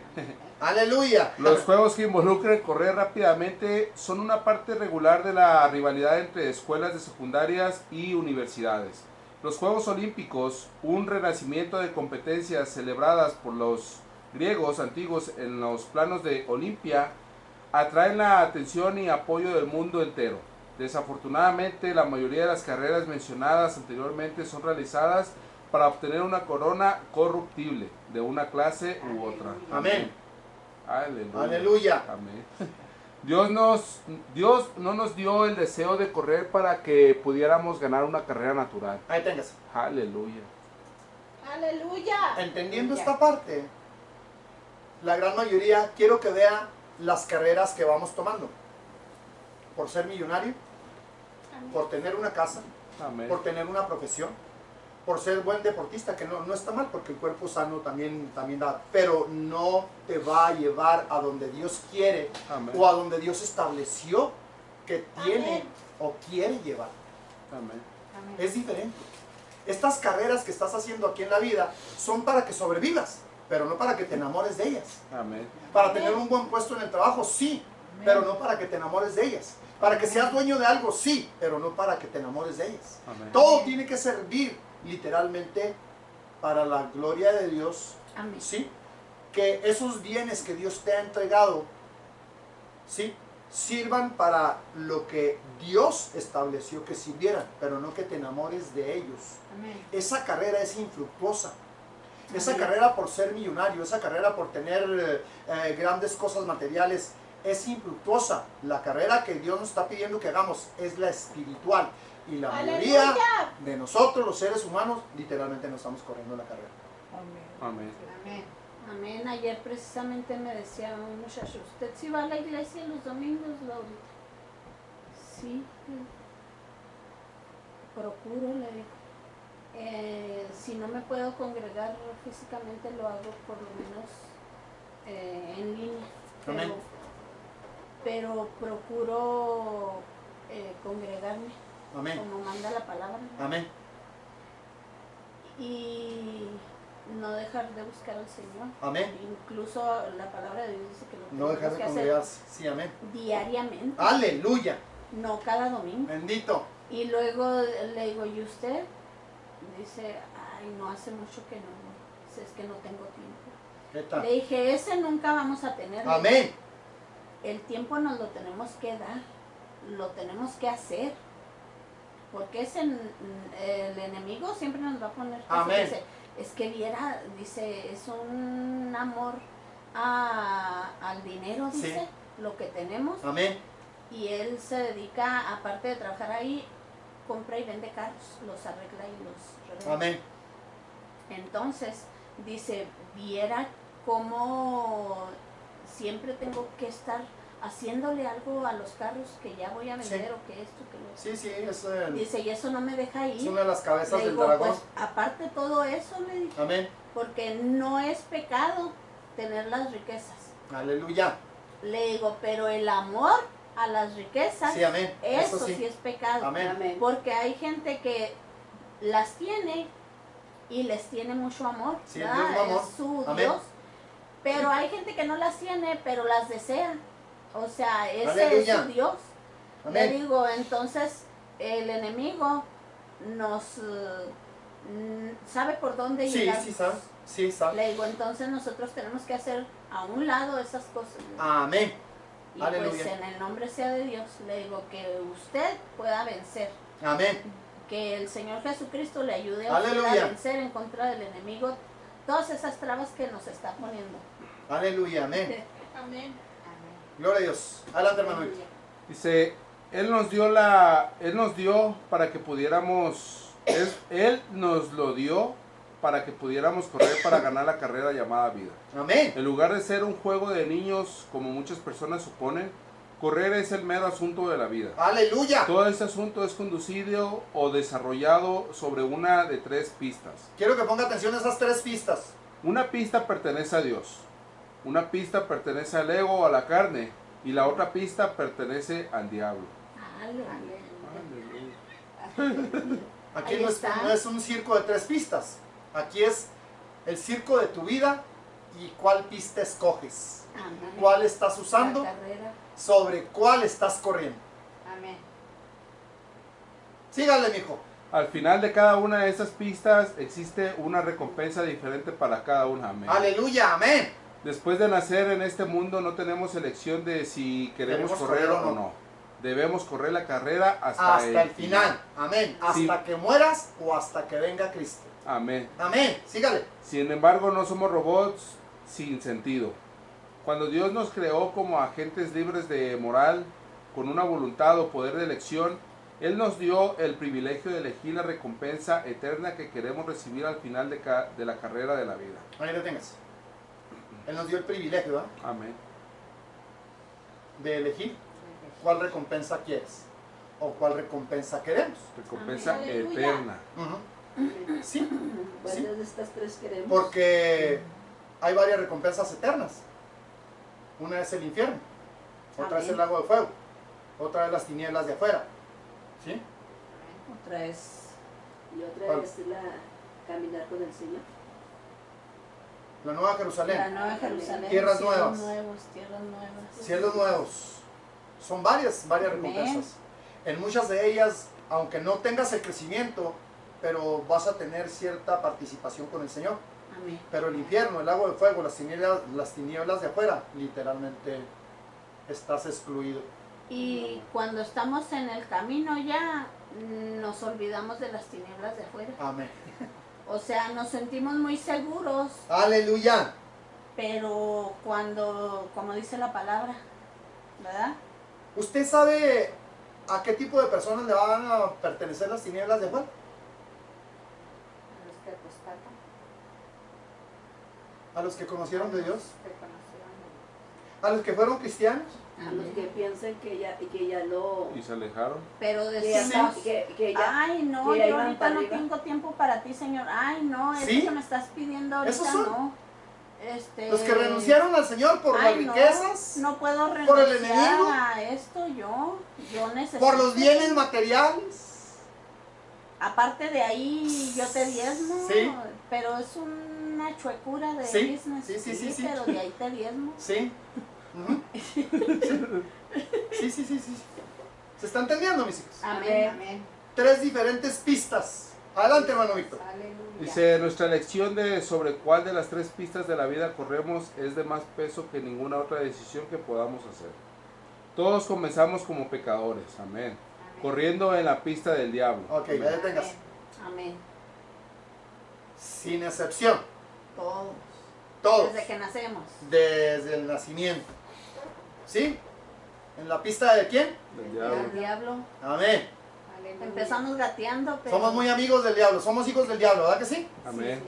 A: Aleluya.
B: Los juegos que involucran correr rápidamente son una parte regular de la rivalidad entre escuelas de secundarias y universidades. Los Juegos Olímpicos, un renacimiento de competencias celebradas por los griegos antiguos en los planos de Olimpia, atraen la atención y apoyo del mundo entero. Desafortunadamente, la mayoría de las carreras mencionadas anteriormente son realizadas para obtener una corona corruptible de una clase u otra.
A: Amén.
B: Aleluya.
A: Aleluya.
B: Amén. Dios no nos dio el deseo de correr para que pudiéramos ganar una carrera natural.
A: Ahí tengas.
B: Aleluya.
D: Aleluya.
A: Entendiendo esta parte, la gran mayoría quiero que vea las carreras que vamos tomando. Por ser millonario, por tener una casa,
B: Amén.
A: por tener una profesión, por ser buen deportista, que no está mal, porque el cuerpo sano también da, pero no te va a llevar a donde Dios quiere
B: Amén.
A: o a donde Dios estableció que tiene
C: Amén.
A: o quiere llevar.
B: Amén.
D: Amén.
A: Es diferente. Estas carreras que estás haciendo aquí en la vida son para que sobrevivas, pero no para que te enamores de ellas.
B: Amén.
A: Para tener un buen puesto en el trabajo, sí, pero no para que te enamores de ellas. Para que seas dueño de algo, sí, pero no para que te enamores de ellas.
B: Amén.
A: Todo tiene que servir literalmente para la gloria de Dios,
C: Amén.
A: sí, que esos bienes que Dios te ha entregado, ¿sí?, sirvan para lo que Dios estableció que sirvieran, pero no que te enamores de ellos.
D: Amén.
A: Esa carrera es infructuosa. Esa
C: Amén.
A: carrera por ser millonario, esa carrera por tener grandes cosas materiales, es infructuosa. La carrera que Dios nos está pidiendo que hagamos es la espiritual. Y la mayoría
D: ¡Aleluya!
A: de nosotros, los seres humanos, literalmente no estamos corriendo la carrera.
B: Amén.
D: Amén.
G: Amén. Ayer precisamente me decía un muchacho, ¿usted sí va a la iglesia los domingos, Laurita? Sí. Procuro, le digo. Si no me puedo congregar físicamente, lo hago por lo menos en línea.
A: Amén.
G: Pero procuro congregarme,
A: Amén.
G: como manda la palabra.
A: Amén.
G: Y no dejar de buscar al Señor.
A: Amén.
G: Incluso la palabra de Dios dice que lo
A: No
G: tenemos
A: dejar de
G: que hacer
A: congregarse. Sí, amén.
G: diariamente,
A: Aleluya.
G: no cada domingo.
A: Bendito.
G: Y luego le digo, ¿y usted? Dice, ay, no, hace mucho que no. Dice, es que no tengo tiempo.
A: ¿Qué tal?
G: Le dije, ese nunca vamos a tener.
A: Amén.
G: El tiempo nos lo tenemos que dar, lo tenemos que hacer. Porque el enemigo siempre nos va a poner cosas.
A: Amén.
G: Dice, es que viera, dice, es un amor al dinero,
A: Sí.
G: dice, lo que tenemos.
A: Amén.
G: Y él se dedica, aparte de trabajar ahí, compra y vende carros, los arregla y los revende.
A: Amén.
G: Entonces, dice, viera cómo siempre tengo que estar haciéndole algo a los carros que ya voy a vender
A: Sí.
G: o que esto, que lo otro.
A: Sí, sí,
G: Dice, y eso no me deja
A: es
G: ir.
A: una de las cabezas
G: Le
A: del
G: digo,
A: dragón.
G: pues aparte todo eso, le dije,
A: Amén.
G: porque no es pecado tener las riquezas.
A: Aleluya.
G: Le digo, pero el amor a las riquezas,
A: Sí, amén.
G: eso
A: Eso
G: sí.
A: sí.
G: es pecado.
A: Amén.
C: Amén.
G: Porque hay gente que las tiene y les tiene mucho amor.
A: Sí, el
G: ¿verdad?
A: mismo amor.
G: Es su
A: Amén.
G: Dios. Pero hay gente que no las tiene, pero las desea. O sea, ese
A: Aleluya.
G: es su Dios. Le
A: Amén.
G: digo, entonces el enemigo nos sabe por dónde
A: Sí,
G: llegar.
A: sí, sabe. Sí, sabe.
G: Le digo, entonces nosotros tenemos que hacer a un lado esas cosas.
A: Amén.
G: Y
A: Aleluya.
G: pues en el nombre sea de Dios, le digo que usted pueda vencer.
A: Amén.
G: Que el Señor Jesucristo le ayude a usted
A: Aleluya.
G: a vencer en contra del enemigo todas esas trabas que nos está poniendo.
A: Aleluya. Amén.
D: Amén.
A: Gloria a Dios. Adelante, hermano.
B: Dice, Él nos dio para que pudiéramos, Él nos lo dio para que pudiéramos correr para ganar la carrera llamada vida.
A: Amén.
B: En lugar de ser un juego de niños, como muchas personas suponen, correr es el mero asunto de la vida.
A: Aleluya.
B: Todo este asunto es conducido o desarrollado sobre una de 3 pistas.
A: Quiero que ponga atención a esas 3 pistas.
B: Una pista pertenece a Dios, una pista pertenece al ego o a la carne, y la otra pista pertenece al diablo.
A: Aquí
G: Ahí
A: no es,
G: está.
A: no es un circo de 3 pistas. Aquí es el circo de tu vida y cuál pista escoges.
G: Amén.
A: ¿Cuál estás usando?
G: La carrera.
A: Sobre cuál estás corriendo.
D: Amén.
A: Sígale, mijo.
B: Al final de cada una de esas pistas existe una recompensa diferente para cada una. Amén.
A: Aleluya. Amén.
B: Después de nacer en este mundo no tenemos elección de si queremos correr o no. Debemos correr la carrera hasta
A: el final. Amén. Hasta
B: Sí.
A: que mueras o hasta que venga Cristo.
B: Amén.
A: Amén. Sígale.
B: Sin embargo, no somos robots sin sentido. Cuando Dios nos creó como agentes libres de moral, con una voluntad o poder de elección, Él nos dio el privilegio de elegir la recompensa eterna que queremos recibir al final de la carrera de la vida.
A: Ahí lo tengas. Él nos dio el privilegio, ¿verdad?,
B: Amén.
A: de elegir cuál recompensa quieres o cuál recompensa queremos.
B: Recompensa
D: Amén. Aleluya.
B: eterna.
A: Ujú. Sí,
C: ¿Cuál
A: sí.
C: de estas 3 queremos?
A: Porque hay varias recompensas eternas. Una es el infierno, otra es el lago de fuego, otra es las tinieblas de afuera. ¿Sí?
G: Otra es
C: Y otra
A: ¿Cuál?
C: es la caminar con el Señor.
A: La Nueva Jerusalén,
G: la Nueva Jerusalén.
A: Tierras
G: cielos
A: nuevas.
G: nuevos, tierras nuevas.
A: cielos nuevos. Son varias
G: Amén.
A: recompensas. En muchas de ellas, aunque no tengas el crecimiento, pero vas a tener cierta participación con el Señor.
G: Amén.
A: Pero el infierno, el lago de fuego, las tinieblas de afuera, literalmente estás excluido.
G: Y cuando estamos en el camino ya nos olvidamos de las tinieblas de afuera.
A: Amén.
G: O sea, nos sentimos muy seguros,
A: Aleluya.
G: pero cuando, como dice la palabra, ¿verdad?
A: ¿Usted sabe a qué tipo de personas le van a pertenecer las tinieblas de afuera?
D: A los que apostaban,
A: A los que conocieron de Dios,
D: que conocieron
A: a los que fueron cristianos.
C: A los que piensen que ya no...
B: Y se alejaron.
G: Pero
C: Que ya,
G: decimos,
C: que ya,
G: ay no,
C: que ya
G: yo
C: iban
G: ahorita
C: para
G: no
C: arriba.
G: tengo tiempo para ti, Señor. Ay no, eso
A: ¿Sí?
G: que me estás pidiendo
A: ¿Esos
G: ahorita
A: son?
G: no.
A: Los que renunciaron al Señor por las
G: ay, no,
A: riquezas,
G: no puedo
A: por el
G: renunciar
A: enemigo,
G: a esto, yo necesito.
A: por los bienes materiales.
G: Aparte de ahí yo te diezmo,
A: Sí.
G: pero es una chuecura de
A: Sí,
G: business.
A: sí.
G: Pero de ahí te diezmo.
A: Sí. Ujú. Sí. ¿Se está entendiendo, mis hijos?
G: Amén.
D: Amén.
A: 3 diferentes pistas. Adelante, hermano Víctor.
D: Aleluya.
B: Dice, nuestra lección de sobre cuál de las 3 pistas de la vida corremos es de más peso que ninguna otra decisión que podamos hacer. Todos comenzamos como pecadores, amén.
D: Amén.
B: Corriendo en la pista del diablo.
A: Ok, ya detengas.
G: Amén.
A: Sin excepción.
G: Todos.
A: Todos.
G: Desde que nacemos.
A: Desde el nacimiento. ¿Sí? ¿En la pista de quién?
B: Del
G: El
B: diablo.
G: diablo.
A: Amén.
D: Aleluya.
G: Empezamos gateando, pero...
A: Somos muy amigos del diablo. Somos hijos del diablo, ¿verdad que sí?
B: Amén.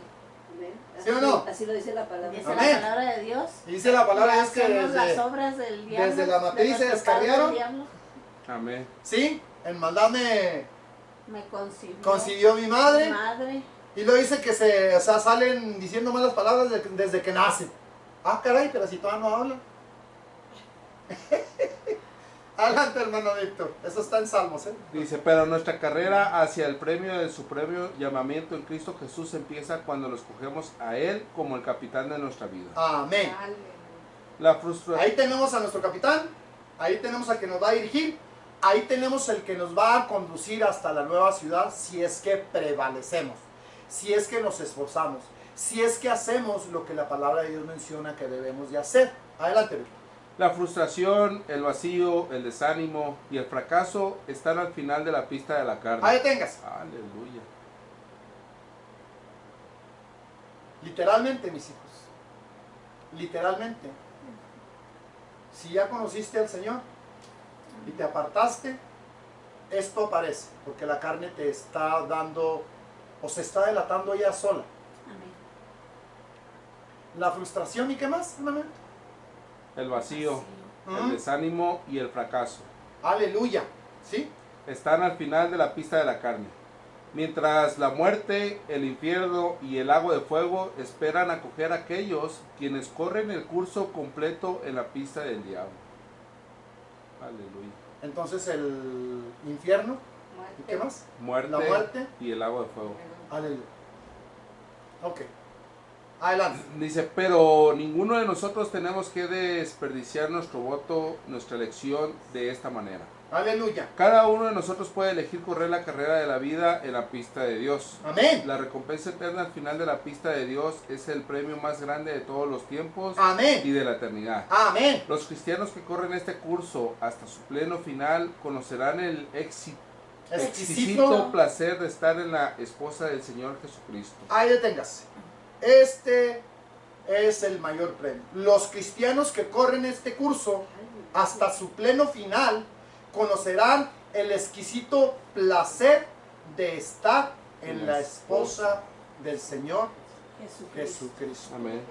C: Amén.
A: ¿Sí o no?
C: Así lo dice la palabra.
G: Dice
A: Amén.
G: la palabra de Dios.
A: Y dice la palabra
G: Y
A: es que
G: hacemos las
A: desde,
G: obras del diablo.
A: desde la matriz
G: de
A: se
G: nuestro padre
A: descarriaron.
G: el diablo.
B: Amén.
A: ¿sí? En maldad me
G: Me concibió.
A: concibió mi madre.
G: Mi madre.
A: Y lo dice que salen diciendo malas palabras desde que nacen. Ah, caray, pero si todavía no habla. Adelante, hermano Víctor. Eso está en Salmos, ¿eh?
B: Dice, pero nuestra carrera hacia el premio del supremo llamamiento en Cristo Jesús empieza cuando lo escogemos a Él como el capitán de nuestra vida.
A: Amén.
D: Aleluya.
B: La frustración.
A: Ahí tenemos a nuestro capitán. Ahí tenemos al que nos va a dirigir. Ahí tenemos el que nos va a conducir hasta la nueva ciudad si es que prevalecemos. Si es que nos esforzamos. Si es que hacemos lo que la palabra de Dios menciona que debemos de hacer. Adelante, Víctor.
B: La frustración, el vacío, el desánimo y el fracaso están al final de la pista de la carne.
A: Ahí tengas.
B: Aleluya.
A: Literalmente, mis hijos. Literalmente. Si ya conociste al Señor y te apartaste, esto aparece, porque la carne te está dando o se está delatando ella sola.
G: Amén.
A: La frustración y qué más, hermano.
B: El vacío,
A: Ujú.
B: el desánimo y el fracaso
A: Aleluya. ¿Sí?
B: están al final de la pista de la carne. Mientras la muerte, el infierno y el lago de fuego esperan acoger a aquellos quienes corren el curso completo en la pista del diablo. Aleluya.
A: Entonces el infierno. ¿Y
D: Muerte.
A: qué más?
B: Muerte,
A: La muerte.
B: y el lago de fuego.
A: Aleluya. Ok. Adelante.
B: Dice, pero ninguno de nosotros tenemos que desperdiciar nuestro voto, nuestra elección de esta manera.
A: Aleluya.
B: Cada uno de nosotros puede elegir correr la carrera de la vida en la pista de Dios.
A: Amén.
B: La recompensa eterna al final de la pista de Dios es el premio más grande de todos los tiempos y
A: Amén.
B: de la eternidad.
A: Amén.
B: Los cristianos que corren este curso hasta su pleno final conocerán el exquisito
A: Exquisito.
B: placer de estar en la esposa del Señor Jesucristo.
A: Ahí deténgase. Este es el mayor premio. Los cristianos que corren este curso hasta su pleno final conocerán el exquisito placer de estar en la esposa del Señor
G: Jesucristo.
A: Jesucristo.
B: Amén.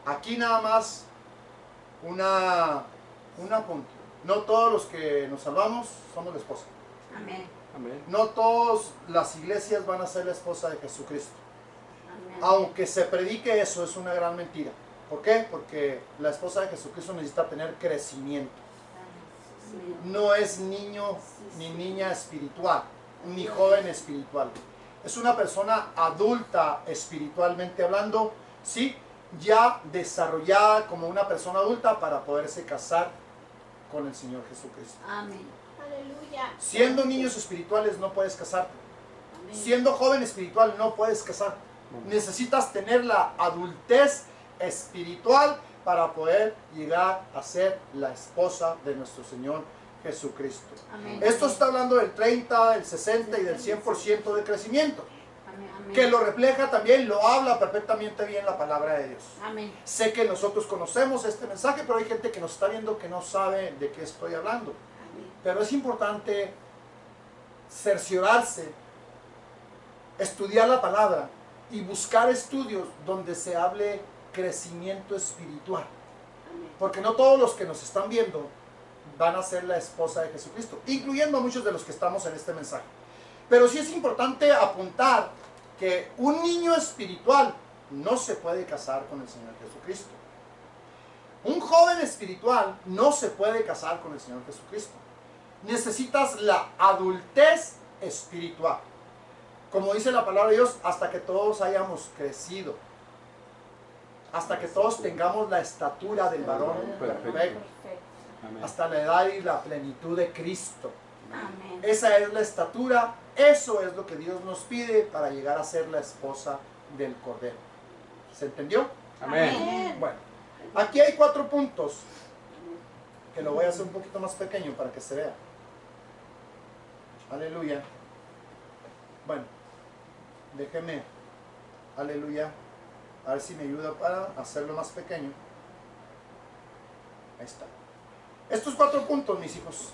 A: Aquí nada más un punto. No todos los que nos salvamos somos la esposa.
G: Amén.
B: Amén.
A: No todas las iglesias van a ser la esposa de Jesucristo.
G: Amén.
A: Aunque se predique eso, es una gran mentira. ¿Por qué? Porque la esposa de Jesucristo necesita tener crecimiento.
G: Amén.
A: No es niño ni niña espiritual, ni joven espiritual. Es una persona adulta espiritualmente hablando, sí, ya desarrollada como una persona adulta para poderse casar con el Señor Jesucristo.
G: Amén.
D: Aleluya.
A: Siendo niños espirituales no puedes casarte.
G: Amén.
A: Siendo joven espiritual no puedes casar. Necesitas tener la adultez espiritual para poder llegar a ser la esposa de nuestro Señor Jesucristo.
G: Amén.
A: Esto está hablando del 30, del 60 y del 100% de crecimiento,
G: Amén.
A: que lo refleja también, lo habla perfectamente bien la palabra de Dios.
G: Amén.
A: Sé que nosotros conocemos este mensaje, pero hay gente que nos está viendo que no sabe de qué estoy hablando.
C: Amén.
A: Pero es importante cerciorarse, estudiar la palabra y buscar estudios donde se hable crecimiento espiritual.
C: Amén.
A: Porque no todos los que nos están viendo van a ser la esposa de Jesucristo, incluyendo a muchos de los que estamos en este mensaje. Pero sí es importante apuntar que un niño espiritual no se puede casar con el Señor Jesucristo. Un joven espiritual no se puede casar con el Señor Jesucristo. Necesitas la adultez espiritual. Como dice la palabra de Dios, hasta que todos hayamos crecido. Hasta que todos tengamos la estatura del varón
B: Perfecto.
A: perfecto.
G: Perfecto.
B: Amén.
A: Hasta la edad y la plenitud de Cristo.
G: Amén.
A: Esa es la estatura, eso es lo que Dios nos pide para llegar a ser la esposa del Cordero. ¿Se entendió?
B: Amén.
A: Bueno, aquí hay 4 puntos, que lo voy a hacer un poquito más pequeño para que se vea. Aleluya. Bueno, déjeme, aleluya, a ver si me ayuda para hacerlo más pequeño. Ahí está. Estos 4 puntos, mis hijos.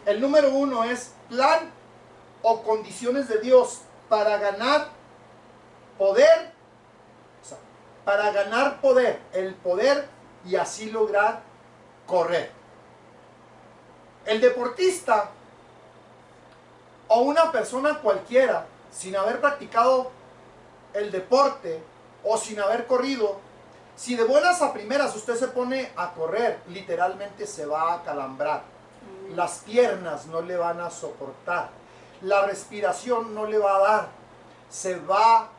A: El número 1 es plan o condiciones de Dios para ganar poder, o sea, para ganar poder, el poder y así lograr correr. El deportista o una persona cualquiera, sin haber practicado el deporte o sin haber corrido, si de buenas a primeras usted se pone a correr, literalmente se va a acalambrar. Las piernas no le van a soportar. La respiración no le va a dar. Se va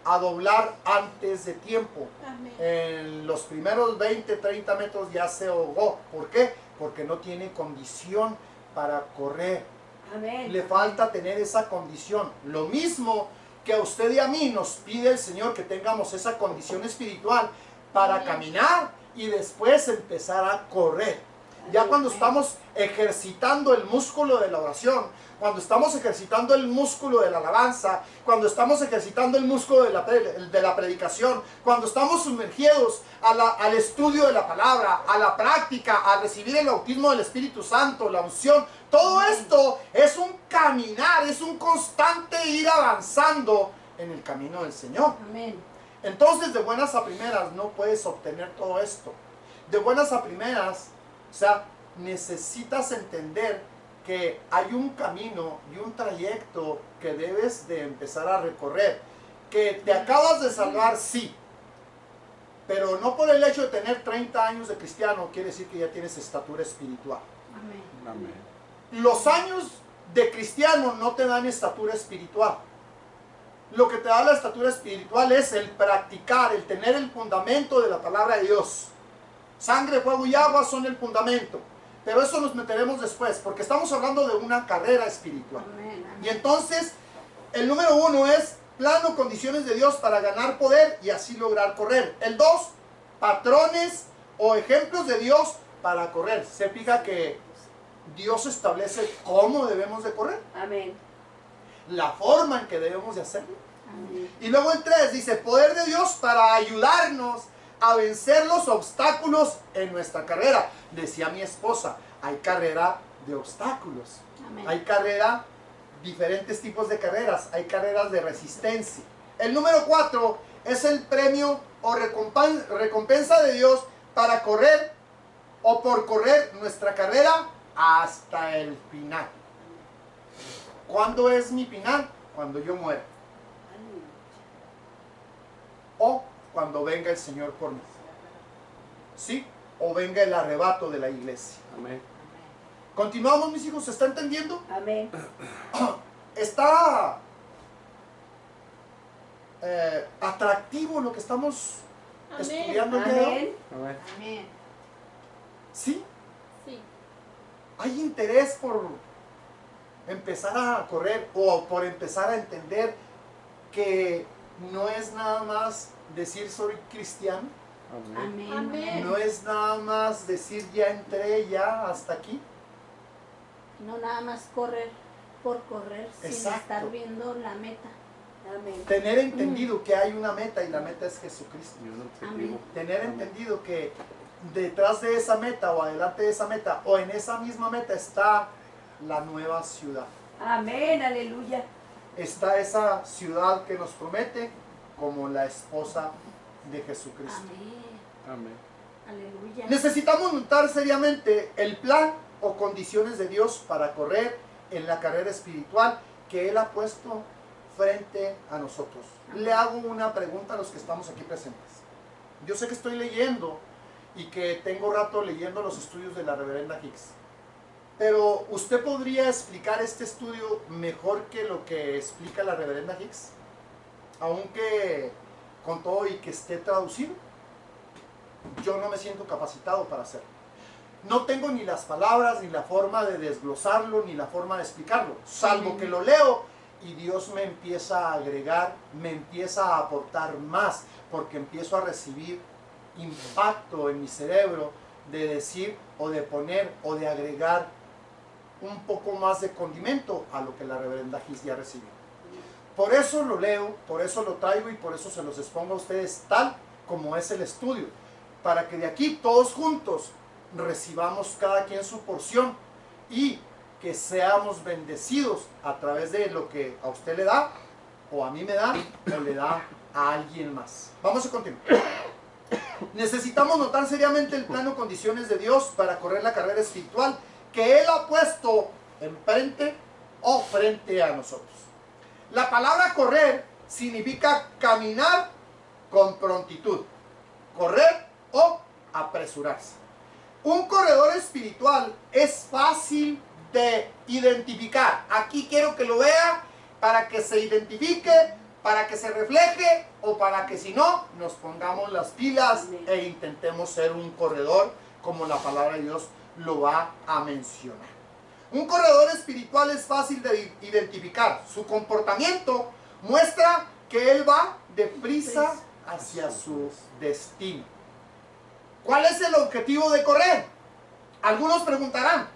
A: a doblar antes de tiempo.
D: Amén.
A: En los primeros 20, 30 metros ya se ahogó. ¿Por qué? Porque no tiene condición para correr.
C: Amén.
A: Le falta tener esa condición. Lo mismo que a usted y a mí nos pide el Señor, que tengamos esa condición espiritual para
D: Amén.
A: caminar y después empezar a correr. Ya cuando estamos ejercitando el músculo de la oración, cuando estamos ejercitando el músculo de la alabanza, cuando estamos ejercitando el músculo de la predicación, cuando estamos sumergidos al estudio de la palabra, a la práctica, a recibir el bautismo del Espíritu Santo, la unción, todo esto es un caminar, es un constante ir avanzando en el camino del Señor.
C: Amén.
A: Entonces, de buenas a primeras no puedes obtener todo esto. De buenas a primeras, o sea, necesitas entender que hay un camino y un trayecto que debes de empezar a recorrer. Que te acabas de salvar, sí. Pero no por el hecho de tener 30 años de cristiano quiere decir que ya tienes estatura espiritual.
G: Amén.
B: Amén.
A: Los años de cristiano no te dan estatura espiritual. Lo que te da la estatura espiritual es el practicar, el tener el fundamento de la palabra de Dios. Sangre, fuego y agua son el fundamento. Pero eso nos meteremos después, porque estamos hablando de una carrera espiritual.
G: Amén.
A: Y entonces, el número 1 es plan o condiciones de Dios para ganar poder y así lograr correr. El 2, patrones o ejemplos de Dios para correr. Se fija que Dios establece cómo debemos de correr,
C: Amén.
A: la forma en que debemos de hacerlo.
C: Amén.
A: Y luego el 3 dice, poder de Dios para ayudarnos a vencer los obstáculos en nuestra carrera. Decía mi esposa, hay carrera de obstáculos,
G: Amén.
A: hay carrera, diferentes tipos de carreras, hay carreras de resistencia. El número 4 es el premio o recompensa de Dios para correr o por correr nuestra carrera hasta el final. ¿Cuándo es mi final? Cuando yo muera. O cuando venga el Señor por mí. ¿Sí? O venga el arrebato de la iglesia.
B: Amén.
A: Continuamos, mis hijos, ¿se está entendiendo?
C: Amén.
A: Está atractivo lo que estamos
D: Amén.
A: estudiando el día de hoy.
C: Amén.
B: Amén.
G: Amén.
A: ¿Sí?
D: Sí.
A: Hay interés por empezar a correr o por empezar a entender que no es nada más decir soy cristiano,
B: Amén.
G: Amén.
A: no es nada más decir ya entré, ya hasta aquí.
G: No nada más correr por correr sin
A: Exacto.
G: estar viendo la meta.
C: Amén.
A: Tener entendido que hay una meta y la meta es Jesucristo.
B: Y un objetivo.
G: Amén.
A: Tener
B: Amén.
A: entendido que detrás de esa meta o adelante de esa meta o en esa misma meta está la nueva ciudad.
C: Amén, aleluya.
A: Está esa ciudad que nos promete como la esposa de Jesucristo.
G: Amén.
B: Amén.
G: Aleluya.
A: Necesitamos notar seriamente el plan o condiciones de Dios para correr en la carrera espiritual que Él ha puesto frente a nosotros. Le hago una pregunta a los que estamos aquí presentes. Yo sé que estoy leyendo y que tengo rato leyendo los estudios de la reverenda Hicks, pero ¿usted podría explicar este estudio mejor que lo que explica la reverenda Hicks? Aunque con todo y que esté traducido, yo no me siento capacitado para hacerlo. No tengo ni las palabras, ni la forma de desglosarlo, ni la forma de explicarlo, salvo que lo leo y Dios me empieza a agregar, me empieza a aportar más, porque empiezo a recibir impacto en mi cerebro de decir o de poner o de agregar un poco más de condimento a lo que la reverenda Hicks ya recibió. Por eso lo leo, por eso lo traigo y por eso se los expongo a ustedes tal como es el estudio, para que de aquí todos juntos recibamos cada quien su porción y que seamos bendecidos a través de lo que a usted le da, o a mí me da, o le da a alguien más. Vamos a continuar. Necesitamos notar seriamente el plano condiciones de Dios para correr la carrera espiritual que Él ha puesto enfrente o frente a nosotros. La palabra correr significa caminar con prontitud, correr o apresurarse. Un corredor espiritual es fácil de identificar. Aquí quiero que lo vea para que se identifique, para que se refleje o para que si no, nos pongamos las pilas e intentemos ser un corredor como la palabra de Dios lo va a mencionar. Un corredor espiritual es fácil de identificar. Su comportamiento muestra que él va deprisa hacia su destino. ¿Cuál es el objetivo de correr? Algunos preguntarán,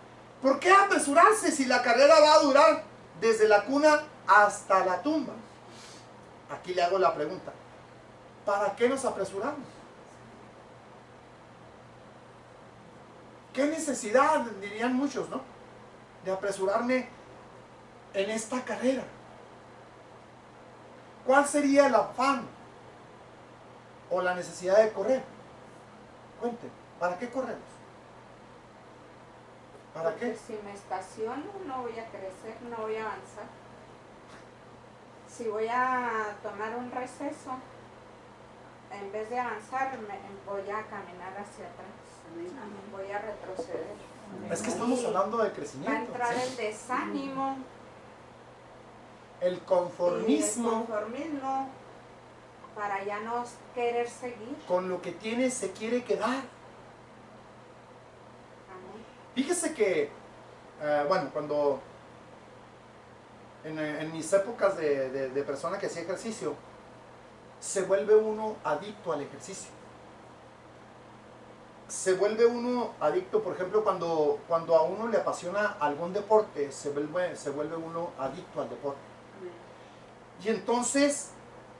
A: ¿por qué apresurarse si la carrera va a durar desde la cuna hasta la tumba? Aquí le hago la pregunta, ¿para qué nos apresuramos? ¿Qué necesidad, dirían muchos, ¿no?, de apresurarme en esta carrera? ¿Cuál sería el afán o la necesidad de correr? Cuenten, ¿para qué corremos? ¿Para
D: Porque
A: qué?
D: si me estaciono no voy a crecer, no voy a avanzar. Si voy a tomar un receso, en vez de avanzar, voy a caminar hacia atrás. Voy a retroceder.
A: Es que estamos hablando de
D: Va a
A: crecimiento.
D: entrar el desánimo,
A: El
D: y el
A: conformismo
D: conformismo para ya no querer seguir.
A: con lo que tiene se quiere quedar.
D: Amén.
A: Fíjese que, bueno, cuando en mis épocas de persona que hacía ejercicio, se vuelve uno adicto al ejercicio. Se vuelve uno adicto, por ejemplo, cuando a uno le apasiona algún deporte, se vuelve uno adicto al deporte. Y entonces,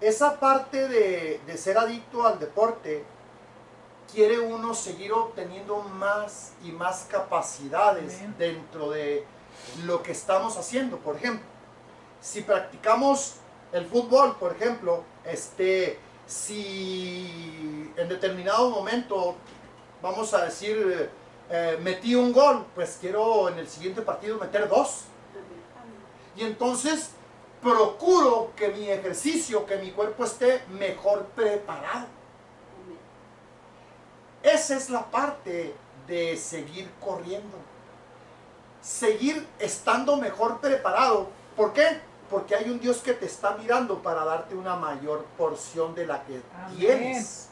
A: esa parte de ser adicto al deporte, quiere uno seguir obteniendo más y más capacidades dentro de lo que estamos haciendo. Por ejemplo, si practicamos el fútbol, por ejemplo, si en determinado momento, vamos a decir, metí un gol, pues quiero en el siguiente partido meter 2. Y entonces procuro que mi ejercicio, que mi cuerpo esté mejor preparado. Esa es la parte de seguir corriendo. Seguir estando mejor preparado. ¿Por qué? Porque hay un Dios que te está mirando para darte una mayor porción de la que tienes.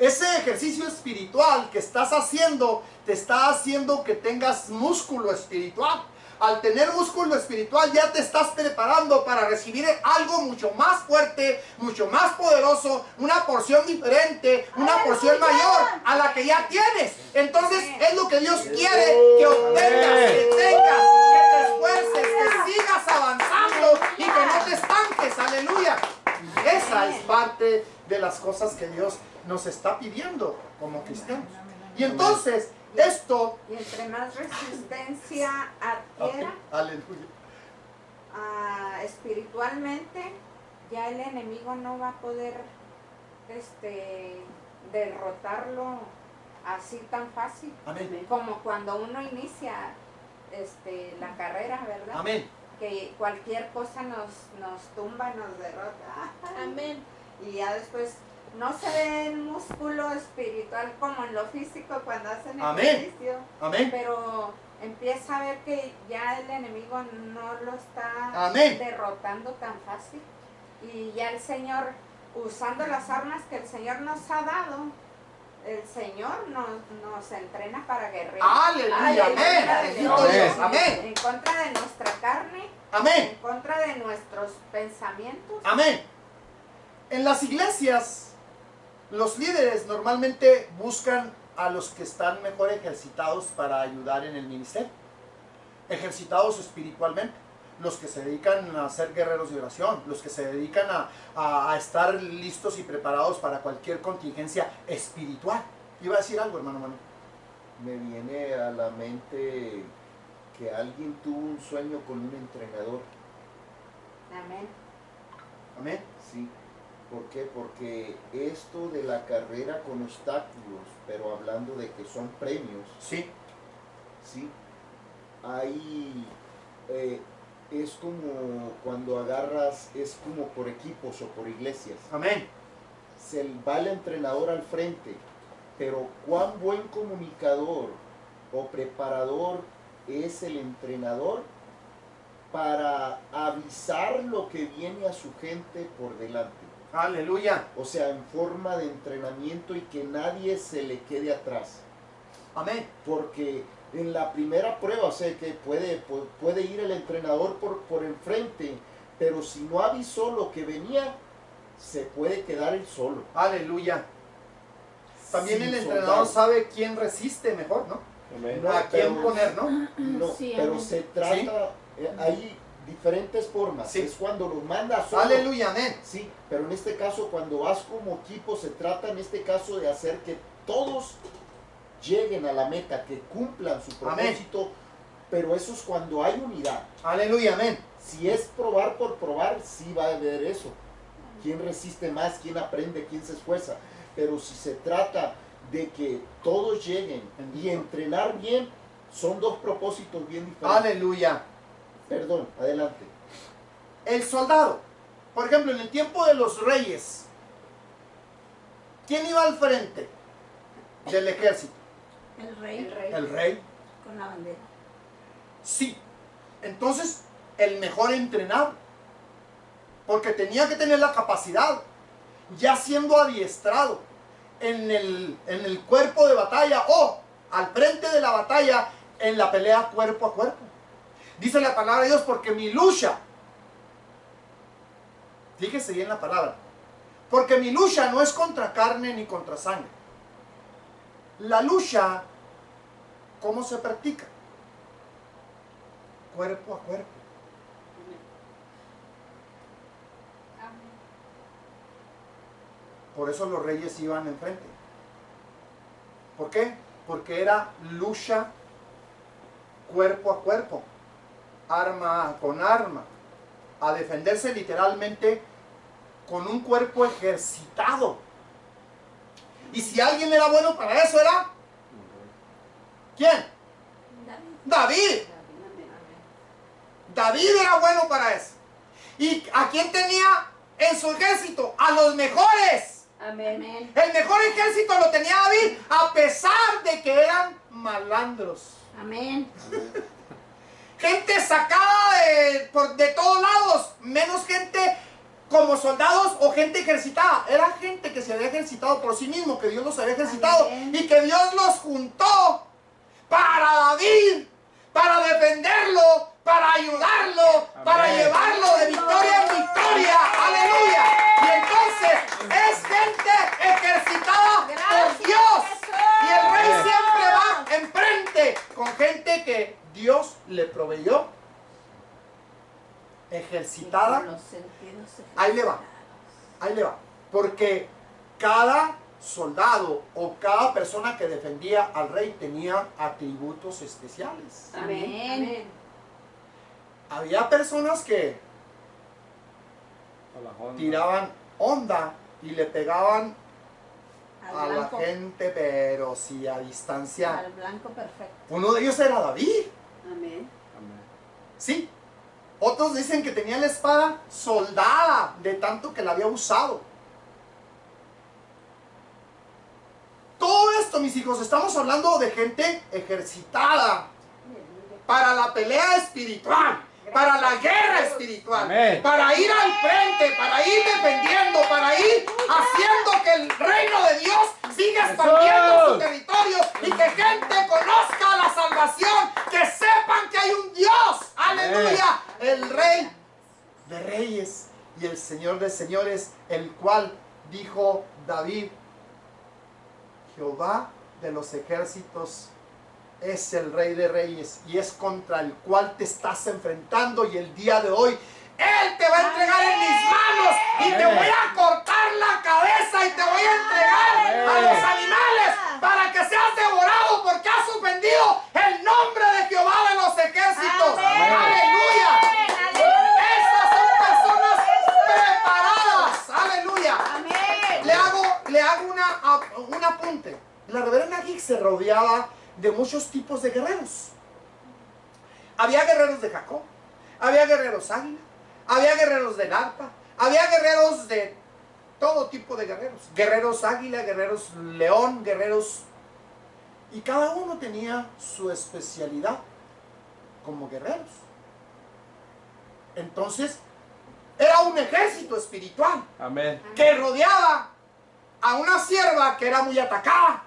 A: Ese ejercicio espiritual que estás haciendo te está haciendo que tengas músculo espiritual. Al tener músculo espiritual ya te estás preparando para recibir algo mucho más fuerte, mucho más poderoso, una porción diferente, una porción mayor a la que ya tienes. Entonces es lo que Dios quiere, que obtengas, que tengas, que te esfuerces, que sigas avanzando y que no te estanques. Aleluya. Esa es parte de las cosas que Dios nos está pidiendo como cristianos. Y entonces esto,
D: Y entre más resistencia adquiera
A: aleluya,
D: espiritualmente, ya el enemigo no va a poder derrotarlo así tan fácil.
A: amén,
D: Como cuando uno inicia la carrera, ¿verdad?
A: amén,
D: Que cualquier cosa nos tumba, nos derrota.
G: Amén.
D: Y ya después no se ve el músculo espiritual como en lo físico cuando hacen
A: Amén.
D: ejercicio,
A: amén,
D: pero empieza a ver que ya el enemigo no lo está
A: Amén.
D: derrotando tan fácil. Y ya el Señor, usando las armas que el Señor nos ha dado, el Señor nos entrena para guerrear.
A: aleluya, amén, bendito
B: Amén.
A: Dios, amén,
D: En contra de nuestra carne,
A: amén,
D: en contra de nuestros pensamientos.
A: amén. En las iglesias, los líderes normalmente buscan a los que están mejor ejercitados para ayudar en el ministerio, ejercitados espiritualmente, los que se dedican a ser guerreros de oración, los que se dedican a estar listos y preparados para cualquier contingencia espiritual. Iba a decir algo, hermano Manu.
F: Me viene a la mente que alguien tuvo un sueño con un entrenador.
D: Amén.
A: Amén,
F: Sí. ¿Por qué? Porque esto de la carrera con obstáculos, pero hablando de que son premios,
A: sí,
F: ¿sí? Ahí es como cuando agarras, es como por equipos o por iglesias.
A: amén,
F: Va el entrenador al frente, pero cuán buen comunicador o preparador es el entrenador para avisar lo que viene a su gente por delante.
A: aleluya,
F: O sea, en forma de entrenamiento y que nadie se le quede atrás.
A: amén,
F: Porque en la primera prueba, o sea, que puede ir el entrenador por enfrente, pero si no avisó lo que venía, se puede quedar él solo.
A: aleluya. También
F: Sin
A: el entrenador
F: soldado.
A: sabe quién resiste mejor, ¿no?
B: Amén.
F: No,
A: A quién
F: pero-
A: poner, ¿no?
F: No,
G: Sí,
F: pero
G: amén.
F: se trata, hay diferentes formas.
A: Sí.
F: Es cuando los manda solo.
A: Aleluya, amén,
F: Sí, pero en este caso, cuando vas como equipo, se trata en este caso de hacer que todos lleguen a la meta, que cumplan su
A: Amén.
F: propósito, pero eso es cuando hay unidad.
A: aleluya, amén,
F: Si es probar por probar, sí va a haber eso. ¿Quién resiste más? ¿Quién aprende? ¿Quién se esfuerza? Pero si se trata de que todos lleguen y entrenar bien, son dos propósitos bien diferentes.
A: aleluya.
F: Perdón, adelante.
A: El soldado, por ejemplo, en el tiempo de los reyes, ¿quién iba al frente del ejército?
G: El rey
D: El rey.
A: El rey.
G: con la bandera.
A: Sí. Entonces, el mejor entrenado. Porque tenía que tener la capacidad, ya siendo adiestrado en el cuerpo de batalla o al frente de la batalla en la pelea cuerpo a cuerpo. Dice la palabra de Dios, porque mi lucha, fíjese bien la palabra, porque mi lucha no es contra carne ni contra sangre. La lucha, ¿cómo se practica? Cuerpo a cuerpo. Por eso los reyes iban enfrente. ¿Por qué? Porque era lucha cuerpo a cuerpo, arma con arma, a defenderse literalmente con un cuerpo ejercitado. Y si alguien era bueno para eso, era ¿quién? David. David era bueno para eso. ¿Y a quién tenía en su ejército? A los mejores.
C: Amén.
G: Amén.
A: El mejor ejército lo tenía David, a pesar de que eran malandros.
G: Amén.
A: Gente sacada de todos lados, menos gente como soldados o gente ejercitada. Era gente que se había ejercitado por sí mismo, que Dios los había ejercitado.
G: Amén.
A: Y que Dios los juntó para David, para defenderlo, para ayudarlo, para
B: Amén.
A: llevarlo de victoria en victoria. Aleluya. Y entonces es gente ejercitada por Dios. Y el rey
B: Amén.
A: siempre va enfrente con gente que Dios le proveyó, ejercitada.
G: Con los sentidos
A: Ahí le va. Ahí le va. Porque cada soldado o cada persona que defendía al rey tenía atributos especiales.
G: Amén.
A: Había personas que
B: A la Honda.
A: tiraban onda y le pegaban
G: Al
A: a la
G: blanco,
A: gente, pero sí a distancia.
G: al blanco perfecto.
A: Uno de ellos era David,
C: Amén.
B: Amén.
A: sí. Otros dicen que tenía la espada soldada de tanto que la había usado. Todo esto, mis hijos, estamos hablando de gente ejercitada para la pelea espiritual, para la guerra espiritual,
B: Amén.
A: para ir al frente, para ir defendiendo, para ir haciendo que el reino de Dios siga expandiendo su territorio y que gente conozca la salvación, que sepan que hay un Dios, aleluya, el Rey de Reyes y el Señor de Señores, el cual dijo David: Jehová de los ejércitos es el Rey de Reyes y es contra el cual te estás enfrentando, y el día de hoy Él te va a entregar en mis manos y te voy a cortar la cabeza y te voy a entregar a los animales para que seas devorado, porque has ofendido el nombre de Jehová de los ejércitos.
G: Amén.
A: Aleluya. Estas son personas preparadas. Aleluya.
G: Amén.
A: Le hago un apunte. La reverenda Geek se rodeaba de muchos tipos de guerreros. Había guerreros de Jacob, había guerreros águila, había guerreros del arpa, había guerreros de todo tipo de guerreros. Guerreros águila, guerreros león, guerreros... Y cada uno tenía su especialidad como guerreros. Entonces, era un ejército espiritual
B: Amén.
A: que rodeaba a una sierva que era muy atacada,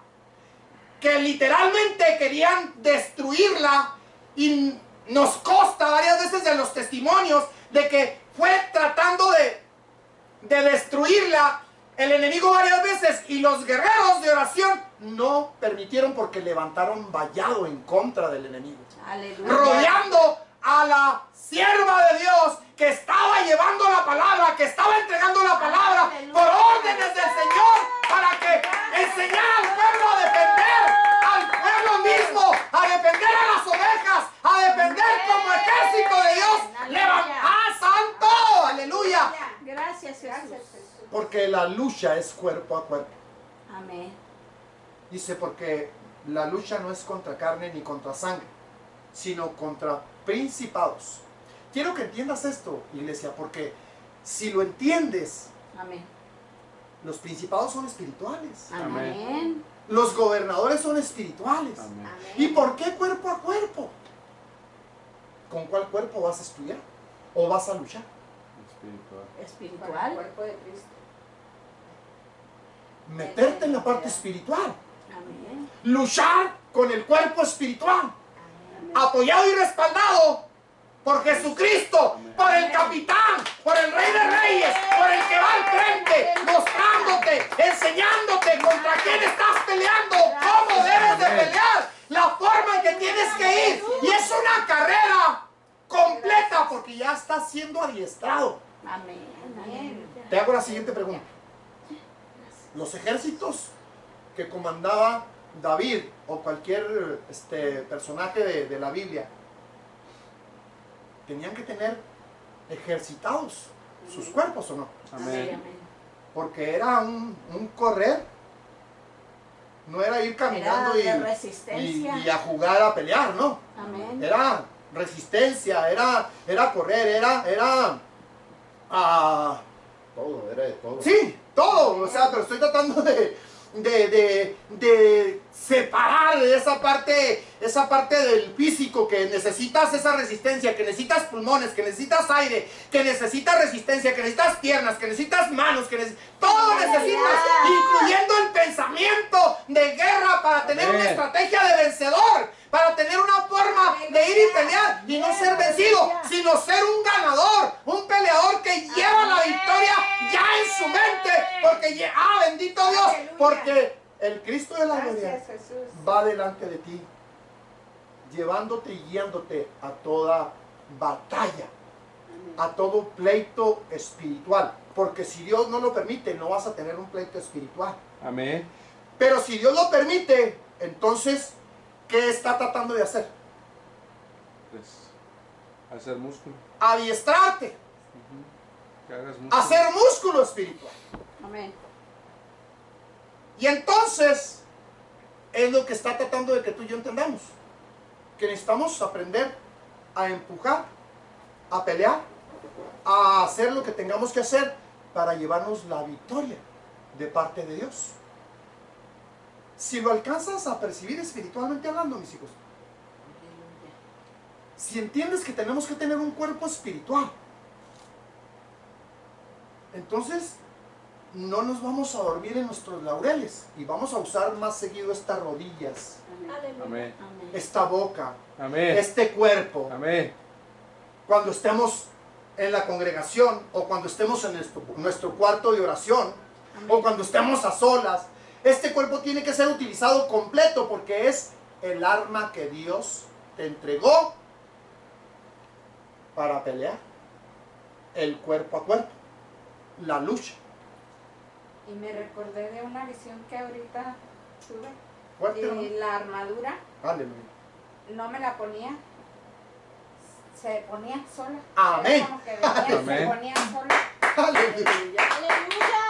A: que literalmente querían destruirla, y nos consta varias veces de los testimonios de que fue tratando de destruirla el enemigo varias veces, y los guerreros de oración no permitieron, porque levantaron vallado en contra del enemigo,
G: Aleluya.
A: rodeando a la sierva de Dios que estaba llevando la palabra, que estaba entregando la palabra por órdenes del Señor, para que enseñara al pueblo a defender al pueblo mismo, a defender a las ovejas, a defender como ejército de Dios. ¡Ah, santo! ¡Aleluya!
G: Gracias, Jesús.
A: Porque la lucha es cuerpo a cuerpo.
G: Amén.
A: Dice, porque la lucha no es contra carne ni contra sangre, sino contra principados. Quiero que entiendas esto, iglesia, porque si lo entiendes,
G: Amén.
A: los principados son espirituales,
G: Amén.
A: los gobernadores son espirituales.
B: Amén.
A: ¿Y por qué cuerpo a cuerpo? ¿Con cuál cuerpo vas a estudiar? ¿O vas a luchar?
B: Espiritual.
D: Con el
G: Espiritual.
D: cuerpo de Cristo.
A: Meterte en la parte espiritual,
G: Amén.
A: luchar con el cuerpo espiritual,
G: Amén.
A: apoyado y respaldado por Jesucristo, por el capitán, por el Rey de Reyes, por el que va al frente, mostrándote, enseñándote contra quién estás peleando, cómo debes de pelear, la forma en que tienes que ir. Y es una carrera completa, porque ya estás siendo adiestrado.
G: Amén. Amén.
A: Te hago la siguiente pregunta. Los ejércitos que comandaba David o cualquier personaje de la Biblia tenían que tener ejercitados sus cuerpos, ¿o no?
B: Amén.
G: Amén.
A: Porque era un correr, no era ir caminando
G: Era de resistencia.
A: y a jugar a pelear, ¿no?
G: Amén.
A: Era resistencia, era correr, era
F: Todo, era de todo.
A: sí, todo, o sea, pero estoy tratando de separar esa parte del físico, que necesitas esa resistencia, que necesitas pulmones, que necesitas aire, que necesitas resistencia, que necesitas piernas, que necesitas manos, todo necesitas, incluyendo el pensamiento de guerra para tener una estrategia de vencedor, para tener una forma de ir y pelear y no ser vencido, sino ser un ganador, un peleador que lleva la victoria ya en su mente, porque bendito Dios, porque el Cristo de la gloria va delante de ti, llevándote y guiándote a toda batalla, a todo pleito espiritual, porque si Dios no lo permite, no vas a tener un pleito espiritual.
B: Amén.
A: Pero si Dios lo permite, entonces, ¿qué está tratando de hacer?
B: Pues, hacer músculo.
A: Adiestrarte,
B: Que hagas músculo.
A: hacer músculo espiritual.
D: Amén.
A: Y entonces, es lo que está tratando de que tú y yo entendamos. Que necesitamos aprender a empujar, a pelear, a hacer lo que tengamos que hacer para llevarnos la victoria de parte de Dios. Si lo alcanzas a percibir espiritualmente hablando, mis hijos, si entiendes que tenemos que tener un cuerpo espiritual, entonces no nos vamos a dormir en nuestros laureles y vamos a usar más seguido estas rodillas,
B: Amén.
A: esta boca,
B: Amén.
A: este cuerpo.
B: Amén.
A: Cuando estemos en la congregación o cuando estemos en nuestro cuarto de oración o cuando estemos a solas, este cuerpo tiene que ser utilizado completo porque es el arma que Dios te entregó para pelear, el cuerpo a cuerpo, la lucha.
D: Y me recordé de una visión que ahorita tuve.
A: Fuerte,
D: Y
A: hermano.
D: la armadura
A: Aleluya.
D: no me la ponía, se ponía sola.
A: Amén.
D: Era como que venía, se
B: Amén.
D: ponía sola
A: Aleluya.
G: Aleluya.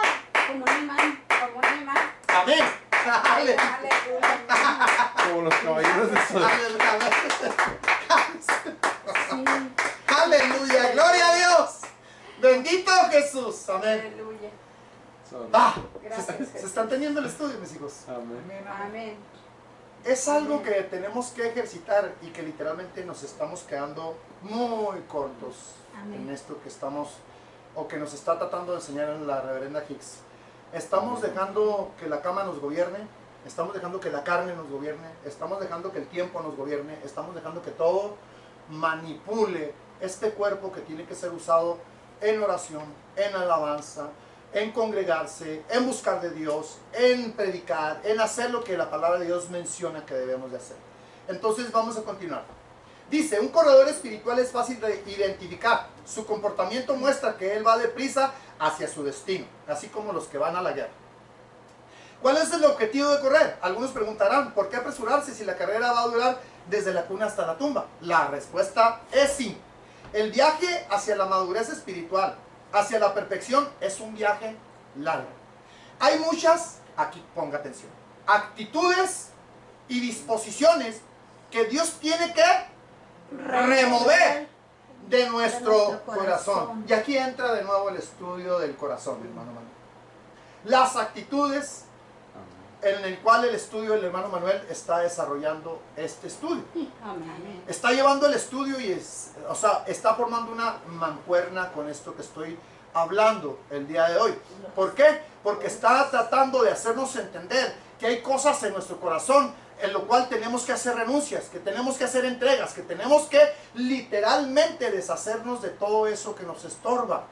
G: Como un imán.
D: como un imán.
A: Amén. Aleluya.
D: Aleluya.
B: Como los caballeros de Sol.
G: Sí.
A: Aleluya. Gloria a Dios. Bendito Jesús. Amén.
D: Aleluya.
A: Ah,
D: Gracias,
A: se
D: Jesús.
A: están teniendo el estudio, mis hijos.
B: Amén.
D: Amén.
A: Es algo que tenemos que ejercitar y que literalmente nos estamos quedando muy cortos
G: Amén.
A: en esto que estamos o que nos está tratando de enseñar en la reverenda Hicks. Estamos dejando que la cama nos gobierne, estamos dejando que la carne nos gobierne, estamos dejando que el tiempo nos gobierne, estamos dejando que todo manipule este cuerpo que tiene que ser usado en oración, en alabanza, en congregarse, en buscar de Dios, en predicar, en hacer lo que la palabra de Dios menciona que debemos de hacer. Entonces vamos a continuar. Dice, un corredor espiritual es fácil de identificar. Su comportamiento muestra que él va deprisa hacia su destino, así como los que van a la guerra. ¿Cuál es el objetivo de correr? Algunos preguntarán, ¿por qué apresurarse si la carrera va a durar desde la cuna hasta la tumba? La respuesta es sí. El viaje hacia la madurez espiritual, hacia la perfección, es un viaje largo. Hay muchas, aquí ponga atención, actitudes y disposiciones que Dios tiene que remover de nuestro corazón. Y aquí entra de nuevo el estudio del corazón, hermano Manuel. Las actitudes en el cual el estudio del hermano Manuel está desarrollando este estudio.
G: Amén.
A: Está llevando el estudio y está formando una mancuerna con esto que estoy hablando el día de hoy. ¿Por qué? Porque está tratando de hacernos entender que hay cosas en nuestro corazón en lo cual tenemos que hacer renuncias, que tenemos que hacer entregas, que tenemos que literalmente deshacernos de todo eso que nos estorba.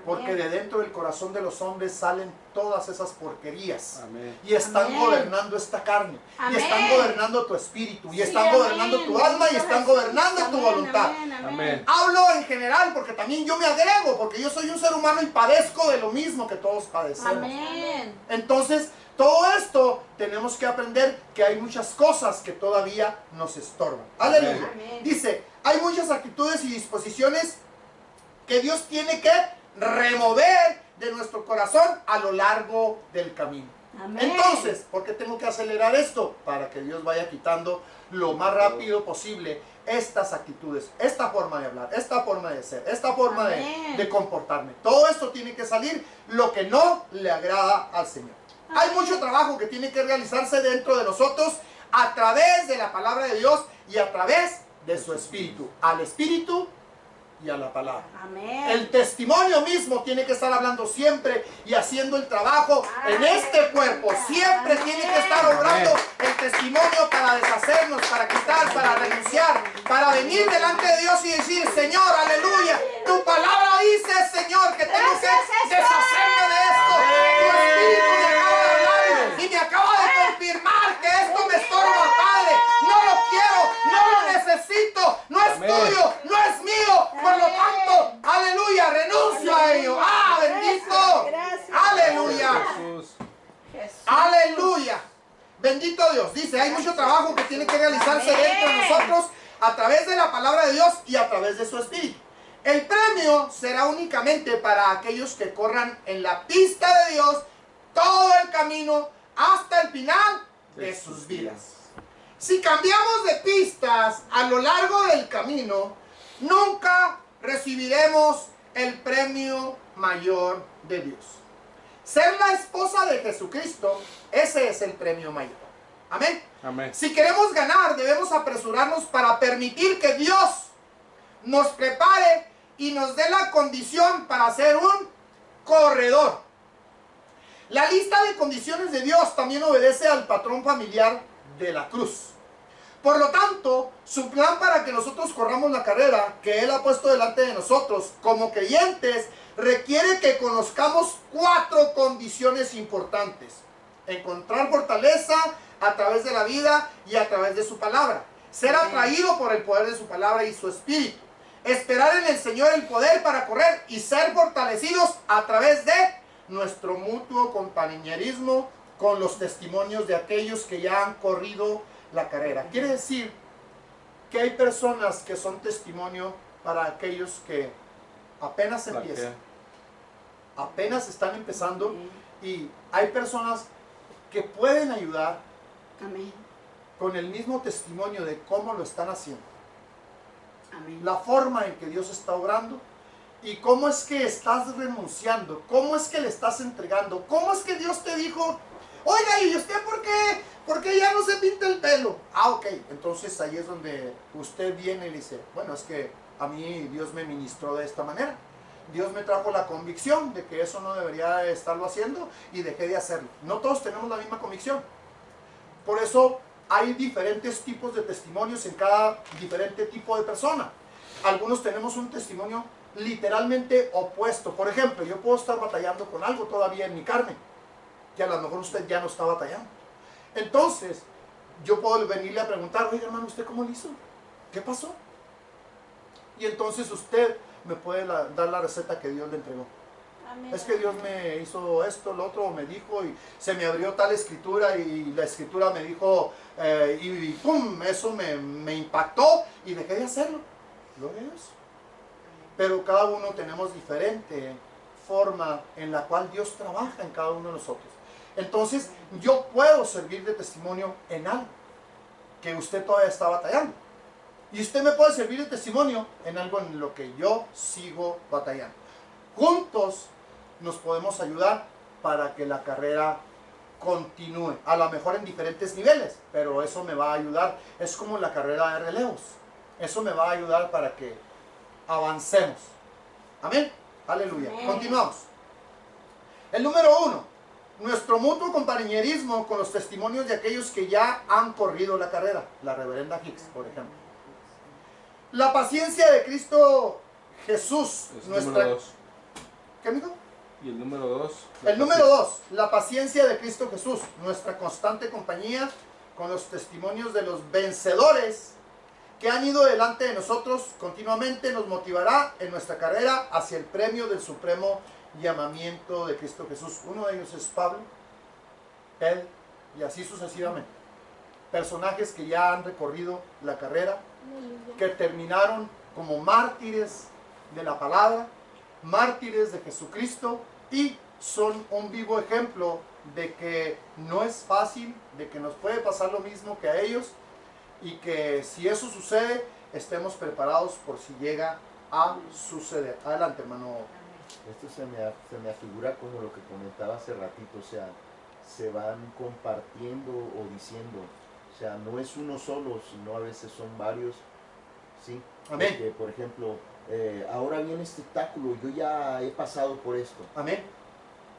A: Porque de dentro del corazón de los hombres salen todas esas porquerías.
B: Amén.
A: Y están
G: Amén.
A: gobernando esta carne.
G: Amén.
A: Y están gobernando tu espíritu. Y
G: Sí,
A: están
G: amén.
A: gobernando tu alma. Y están
G: Bendito
A: gobernando
G: Jesús.
A: tu
G: Amén,
A: voluntad.
G: amén, amén.
B: Amén.
A: Hablo en general porque también yo me agrego. Porque yo soy un ser humano y padezco de lo mismo que todos padecemos.
G: Amén.
A: Entonces, todo esto tenemos que aprender que hay muchas cosas que todavía nos estorban. Aleluya.
D: Amén.
A: Dice, hay muchas actitudes y disposiciones que Dios tiene que remover de nuestro corazón a lo largo del camino.
G: Amén.
A: Entonces, ¿por qué tengo que acelerar esto? Para que Dios vaya quitando lo más rápido posible estas actitudes, esta forma de hablar, esta forma de ser, esta forma
G: Amén.
A: de comportarme. Todo esto tiene que salir, lo que no le agrada al Señor. Hay mucho trabajo que tiene que realizarse dentro de nosotros a través de la palabra de Dios y a través de su Espíritu. Al Espíritu y a la palabra.
D: Amén.
A: El testimonio mismo tiene que estar hablando siempre y haciendo el trabajo en este cuerpo. Siempre tiene que estar obrando el testimonio para deshacernos, para quitar, para renunciar, para venir delante de Dios y decir: Señor, aleluya, tu palabra dice, Señor, que tengo que deshacerme de esto. Tu Espíritu me acaba de hablar y me acaba de confirmar que esto me estorba, Padre. No lo quiero, no lo necesito, no es tuyo, no es mío. Por lo tanto, aleluya, renuncio a ello. ¡Ah, bendito! ¡Aleluya! ¡Aleluya! Bendito Dios. Dice, hay mucho trabajo que tiene que realizarse dentro de nosotros a través de la palabra de Dios y a través de su Espíritu. El premio será únicamente para aquellos que corran en la pista de Dios todo el camino hasta el final de sus vidas. Si cambiamos de pistas a lo largo del camino, nunca recibiremos el premio mayor de Dios. Ser la esposa de Jesucristo, ese es el premio mayor. Amén.
B: Amén.
A: Si queremos ganar, debemos apresurarnos para permitir que Dios nos prepare y nos dé la condición para ser un corredor. La lista de condiciones de Dios también obedece al patrón familiar de la cruz. Por lo tanto, su plan para que nosotros corramos la carrera que Él ha puesto delante de nosotros como creyentes requiere que conozcamos 4 condiciones importantes. Encontrar fortaleza a través de la vida y a través de su palabra. Ser atraído por el poder de su palabra y su espíritu. Esperar en el Señor el poder para correr y ser fortalecidos a través de nuestro mutuo compañerismo con los testimonios de aquellos que ya han corrido la carrera. Quiere decir que hay personas que son testimonio para aquellos que apenas empiezan, apenas están empezando, y hay personas que pueden ayudar
G: Amén.
A: con el mismo testimonio de cómo lo están haciendo,
G: Amén.
A: la forma en que Dios está obrando y cómo es que estás renunciando, cómo es que le estás entregando, cómo es que Dios te dijo: oiga, ¿y usted por qué ya no se pinta el pelo? Ah, ok. Entonces ahí es donde usted viene y le dice: bueno, es que a mí Dios me ministró de esta manera. Dios me trajo la convicción de que eso no debería estarlo haciendo y dejé de hacerlo. No todos tenemos la misma convicción. Por eso hay diferentes tipos de testimonios en cada diferente tipo de persona. Algunos tenemos un testimonio literalmente opuesto. Por ejemplo, yo puedo estar batallando con algo todavía en mi carne, que a lo mejor usted ya no está batallando. Entonces, yo puedo venirle a preguntar: oiga, hermano, ¿usted cómo lo hizo? ¿Qué pasó? Y entonces usted me puede dar la receta que Dios le entregó.
D: Amén.
A: Es que Dios me hizo esto, lo otro, me dijo, y se me abrió tal escritura, y la escritura me dijo, y pum, eso me impactó, y dejé de hacerlo. Gloria a Dios. Pero cada uno tenemos diferente forma en la cual Dios trabaja en cada uno de nosotros. Entonces, yo puedo servir de testimonio en algo que usted todavía está batallando. Y usted me puede servir de testimonio en algo en lo que yo sigo batallando. Juntos nos podemos ayudar para que la carrera continúe. A lo mejor en diferentes niveles, pero eso me va a ayudar. Es como la carrera de relevos. Eso me va a ayudar para que avancemos. Amén. Aleluya.
D: Amén.
A: Continuamos. El número 1. Nuestro mutuo compañerismo con los testimonios de aquellos que ya han corrido la carrera. La reverenda Hicks, por ejemplo. La paciencia de Cristo Jesús.
B: Es
A: Nuestra...
B: número 2.
A: ¿Qué, amigo?
B: Y el número 2.
A: El número 2. La paciencia de Cristo Jesús. Nuestra constante compañía con los testimonios de los vencedores que han ido delante de nosotros continuamente nos motivará en nuestra carrera hacia el premio del supremo llamamiento de Cristo Jesús. Uno de ellos es Pablo, Pedro, y así sucesivamente. Personajes que ya han recorrido la carrera, que terminaron como mártires de la palabra, mártires de Jesucristo, y son un vivo ejemplo de que no es fácil, de que nos puede pasar lo mismo que a ellos, y que si eso sucede, estemos preparados por si llega a suceder. Adelante, hermano.
F: Esto se me afigura como lo que comentaba hace ratito, o sea, se van compartiendo o diciendo. O sea, no es uno solo, sino a veces son varios. ¿Sí?
A: Amén.
F: Porque, por ejemplo, ahora viene este obstáculo, yo ya he pasado por esto.
A: Amén.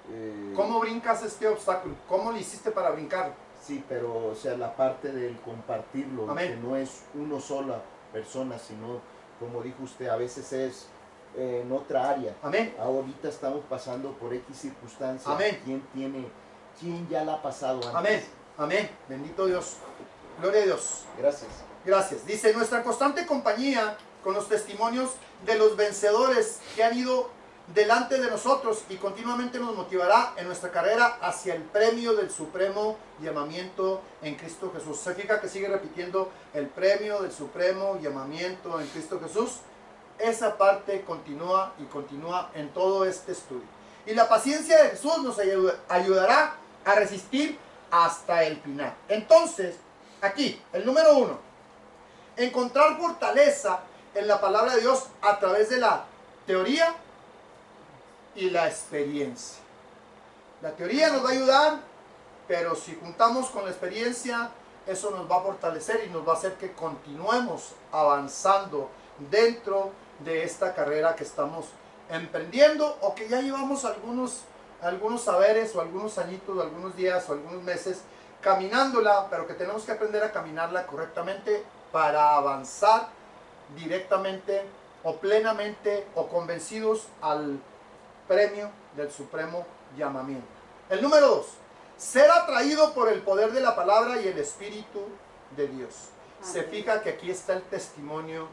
F: Eh,
A: ¿Cómo brincas este obstáculo? ¿Cómo le hiciste para brincar?
F: Sí, pero o sea, la parte del compartirlo,
A: Amén.
F: que no es uno sola persona, sino, como dijo usted, a veces es en otra área.
A: Amén.
F: Ahorita estamos pasando por X circunstancias.
A: Amén.
F: ¿Quién ya la ha pasado antes?
A: Amén. Amén. Bendito Dios. Gloria a Dios.
F: Gracias.
A: Gracias. Dice, nuestra constante compañía con los testimonios de los vencedores que han ido delante de nosotros y continuamente nos motivará en nuestra carrera hacia el premio del supremo llamamiento en Cristo Jesús. Se fija que sigue repitiendo el premio del supremo llamamiento en Cristo Jesús. Esa parte continúa y continúa en todo este estudio. Y la paciencia de Jesús nos ayudará a resistir hasta el final. Entonces, aquí, el número 1. Encontrar fortaleza en la palabra de Dios a través de la teoría y la experiencia. La teoría nos va a ayudar, pero si juntamos con la experiencia, eso nos va a fortalecer y nos va a hacer que continuemos avanzando dentro de esta carrera que estamos emprendiendo o que ya llevamos algunos saberes o algunos añitos o algunos días o algunos meses caminándola, pero que tenemos que aprender a caminarla correctamente para avanzar directamente o plenamente o convencidos al premio del supremo llamamiento. El número 2, ser atraído por el poder de la palabra y el Espíritu de Dios. Se fija que aquí está el testimonio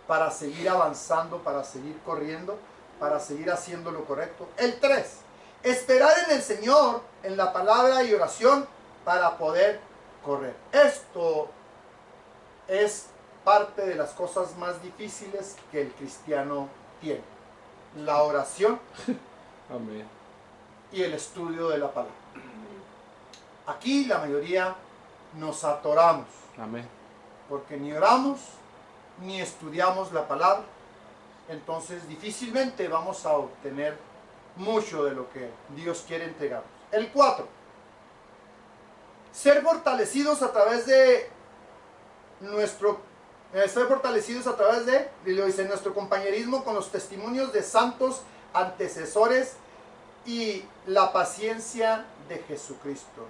A: para seguir avanzando, para seguir corriendo, para seguir haciendo lo correcto. El 3, esperar en el Señor, en la palabra y oración para poder correr. Esto es parte de las cosas más difíciles que el cristiano tiene. La oración
B: Amén.
A: y el estudio de la palabra. Aquí la mayoría nos atoramos
B: Amén.
A: porque ni oramos ni estudiamos la palabra. Entonces difícilmente vamos a obtener mucho de lo que Dios quiere entregarnos. El 4, ser fortalecidos a través de nuestro compañerismo con los testimonios de santos antecesores y la paciencia de Jesucristo.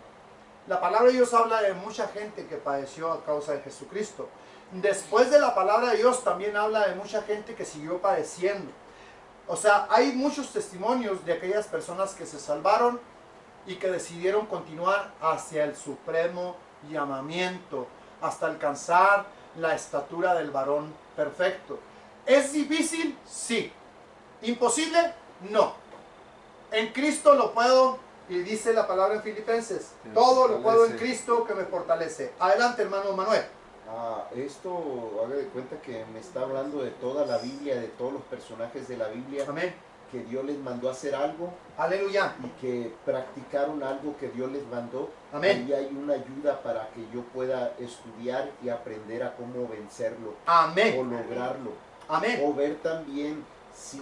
A: La palabra de Dios habla de mucha gente que padeció a causa de Jesucristo. Después de la palabra de Dios también habla de mucha gente que siguió padeciendo. O sea, hay muchos testimonios de aquellas personas que se salvaron y que decidieron continuar hacia el supremo llamamiento, hasta alcanzar la estatura del varón perfecto. ¿Es difícil? Sí. ¿Imposible? No. En Cristo lo puedo, y dice la palabra en Filipenses, todo lo puedo en Cristo que me fortalece. Adelante, hermano Manuel.
F: Esto, haga de cuenta que me está hablando de toda la Biblia, de todos los personajes de la Biblia,
A: Amén.
F: que Dios les mandó a hacer algo
A: Aleluya.
F: y que practicaron algo que Dios les mandó.
A: Amén.
F: Ahí hay una ayuda para que yo pueda estudiar y aprender a cómo vencerlo o
A: Amén.
F: lograrlo.
A: Amén.
F: O ver también si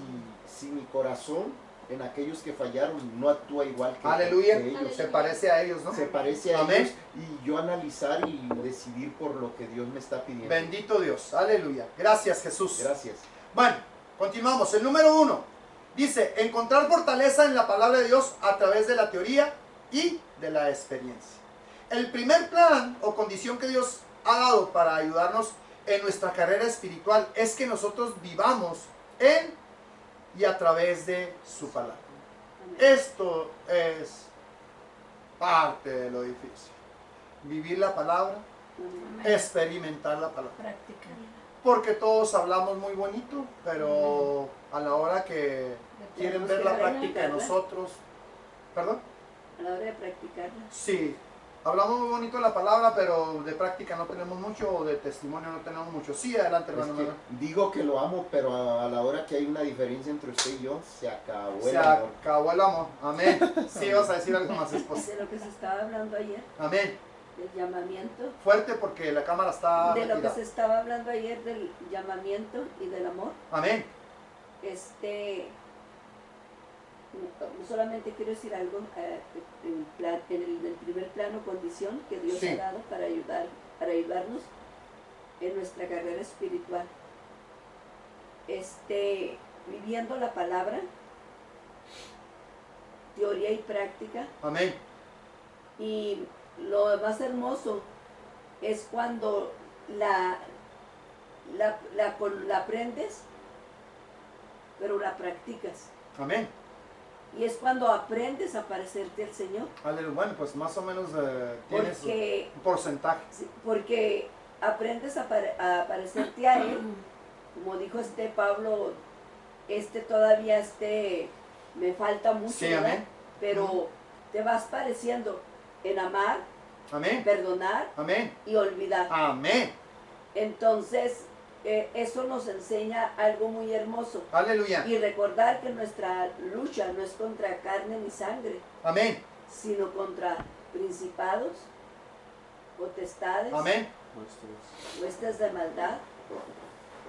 F: mi corazón en aquellos que fallaron no actúa igual que
A: Aleluya.
F: ellos.
A: Se parece a ellos, ¿no?
F: Se parece a
A: Amén.
F: ellos y yo analizar y decidir por lo que Dios me está pidiendo.
A: Bendito Dios. Aleluya. Gracias, Jesús.
F: Gracias.
A: Bueno, continuamos. El número 1 dice, encontrar fortaleza en la palabra de Dios a través de la teoría y de la experiencia. El primer plan o condición que Dios ha dado para ayudarnos en nuestra carrera espiritual es que nosotros vivamos en y a través de su palabra. Esto es parte de lo difícil. Vivir la palabra, experimentar la palabra.
G: Practicarla.
A: Porque todos hablamos muy bonito, pero a la hora que quieren ver la práctica de nosotros, ¿perdón?
C: A la hora de practicarla.
A: Sí, hablamos muy bonito de la palabra, pero de práctica no tenemos mucho, o de testimonio no tenemos mucho. Sí, adelante,
F: Es
A: hermano
F: que
A: Manuel.
F: digo que lo amo, pero a la hora que hay una diferencia entre usted y yo, se acabó el
A: Se
F: amor.
A: acabó el amor. Amén. Sí, vas a decir algo más, esposa.
C: De lo que se estaba hablando ayer,
A: Amén.
C: del llamamiento.
A: Fuerte porque la cámara está
C: De lo que
A: metida.
C: se estaba hablando ayer del llamamiento y del amor.
A: Amén.
C: solamente quiero decir algo en el primer plano, condición que Dios
A: Sí.
C: ha dado para ayudarnos en nuestra carrera espiritual. Viviendo la palabra, teoría y práctica,
A: Amén.
C: y lo más hermoso es cuando la aprendes, pero la practicas.
A: Amén.
C: Y es cuando aprendes a parecerte al Señor.
A: Aleluya. Bueno, pues más o menos tienes
C: Porque,
A: un porcentaje.
C: porque aprendes a parecerte a Él. Como dijo Pablo, todavía me falta mucho,
A: Sí,
C: ¿verdad?
A: amén.
C: Pero te vas pareciendo en amar,
A: Amén.
C: perdonar
A: Amén.
C: y olvidar.
A: Amén.
C: Entonces, eso nos enseña algo muy hermoso.
A: Aleluya.
C: Y recordar que nuestra lucha no es contra carne ni sangre,
A: Amén.
C: sino contra principados, potestades,
A: Amén.
C: huestes de maldad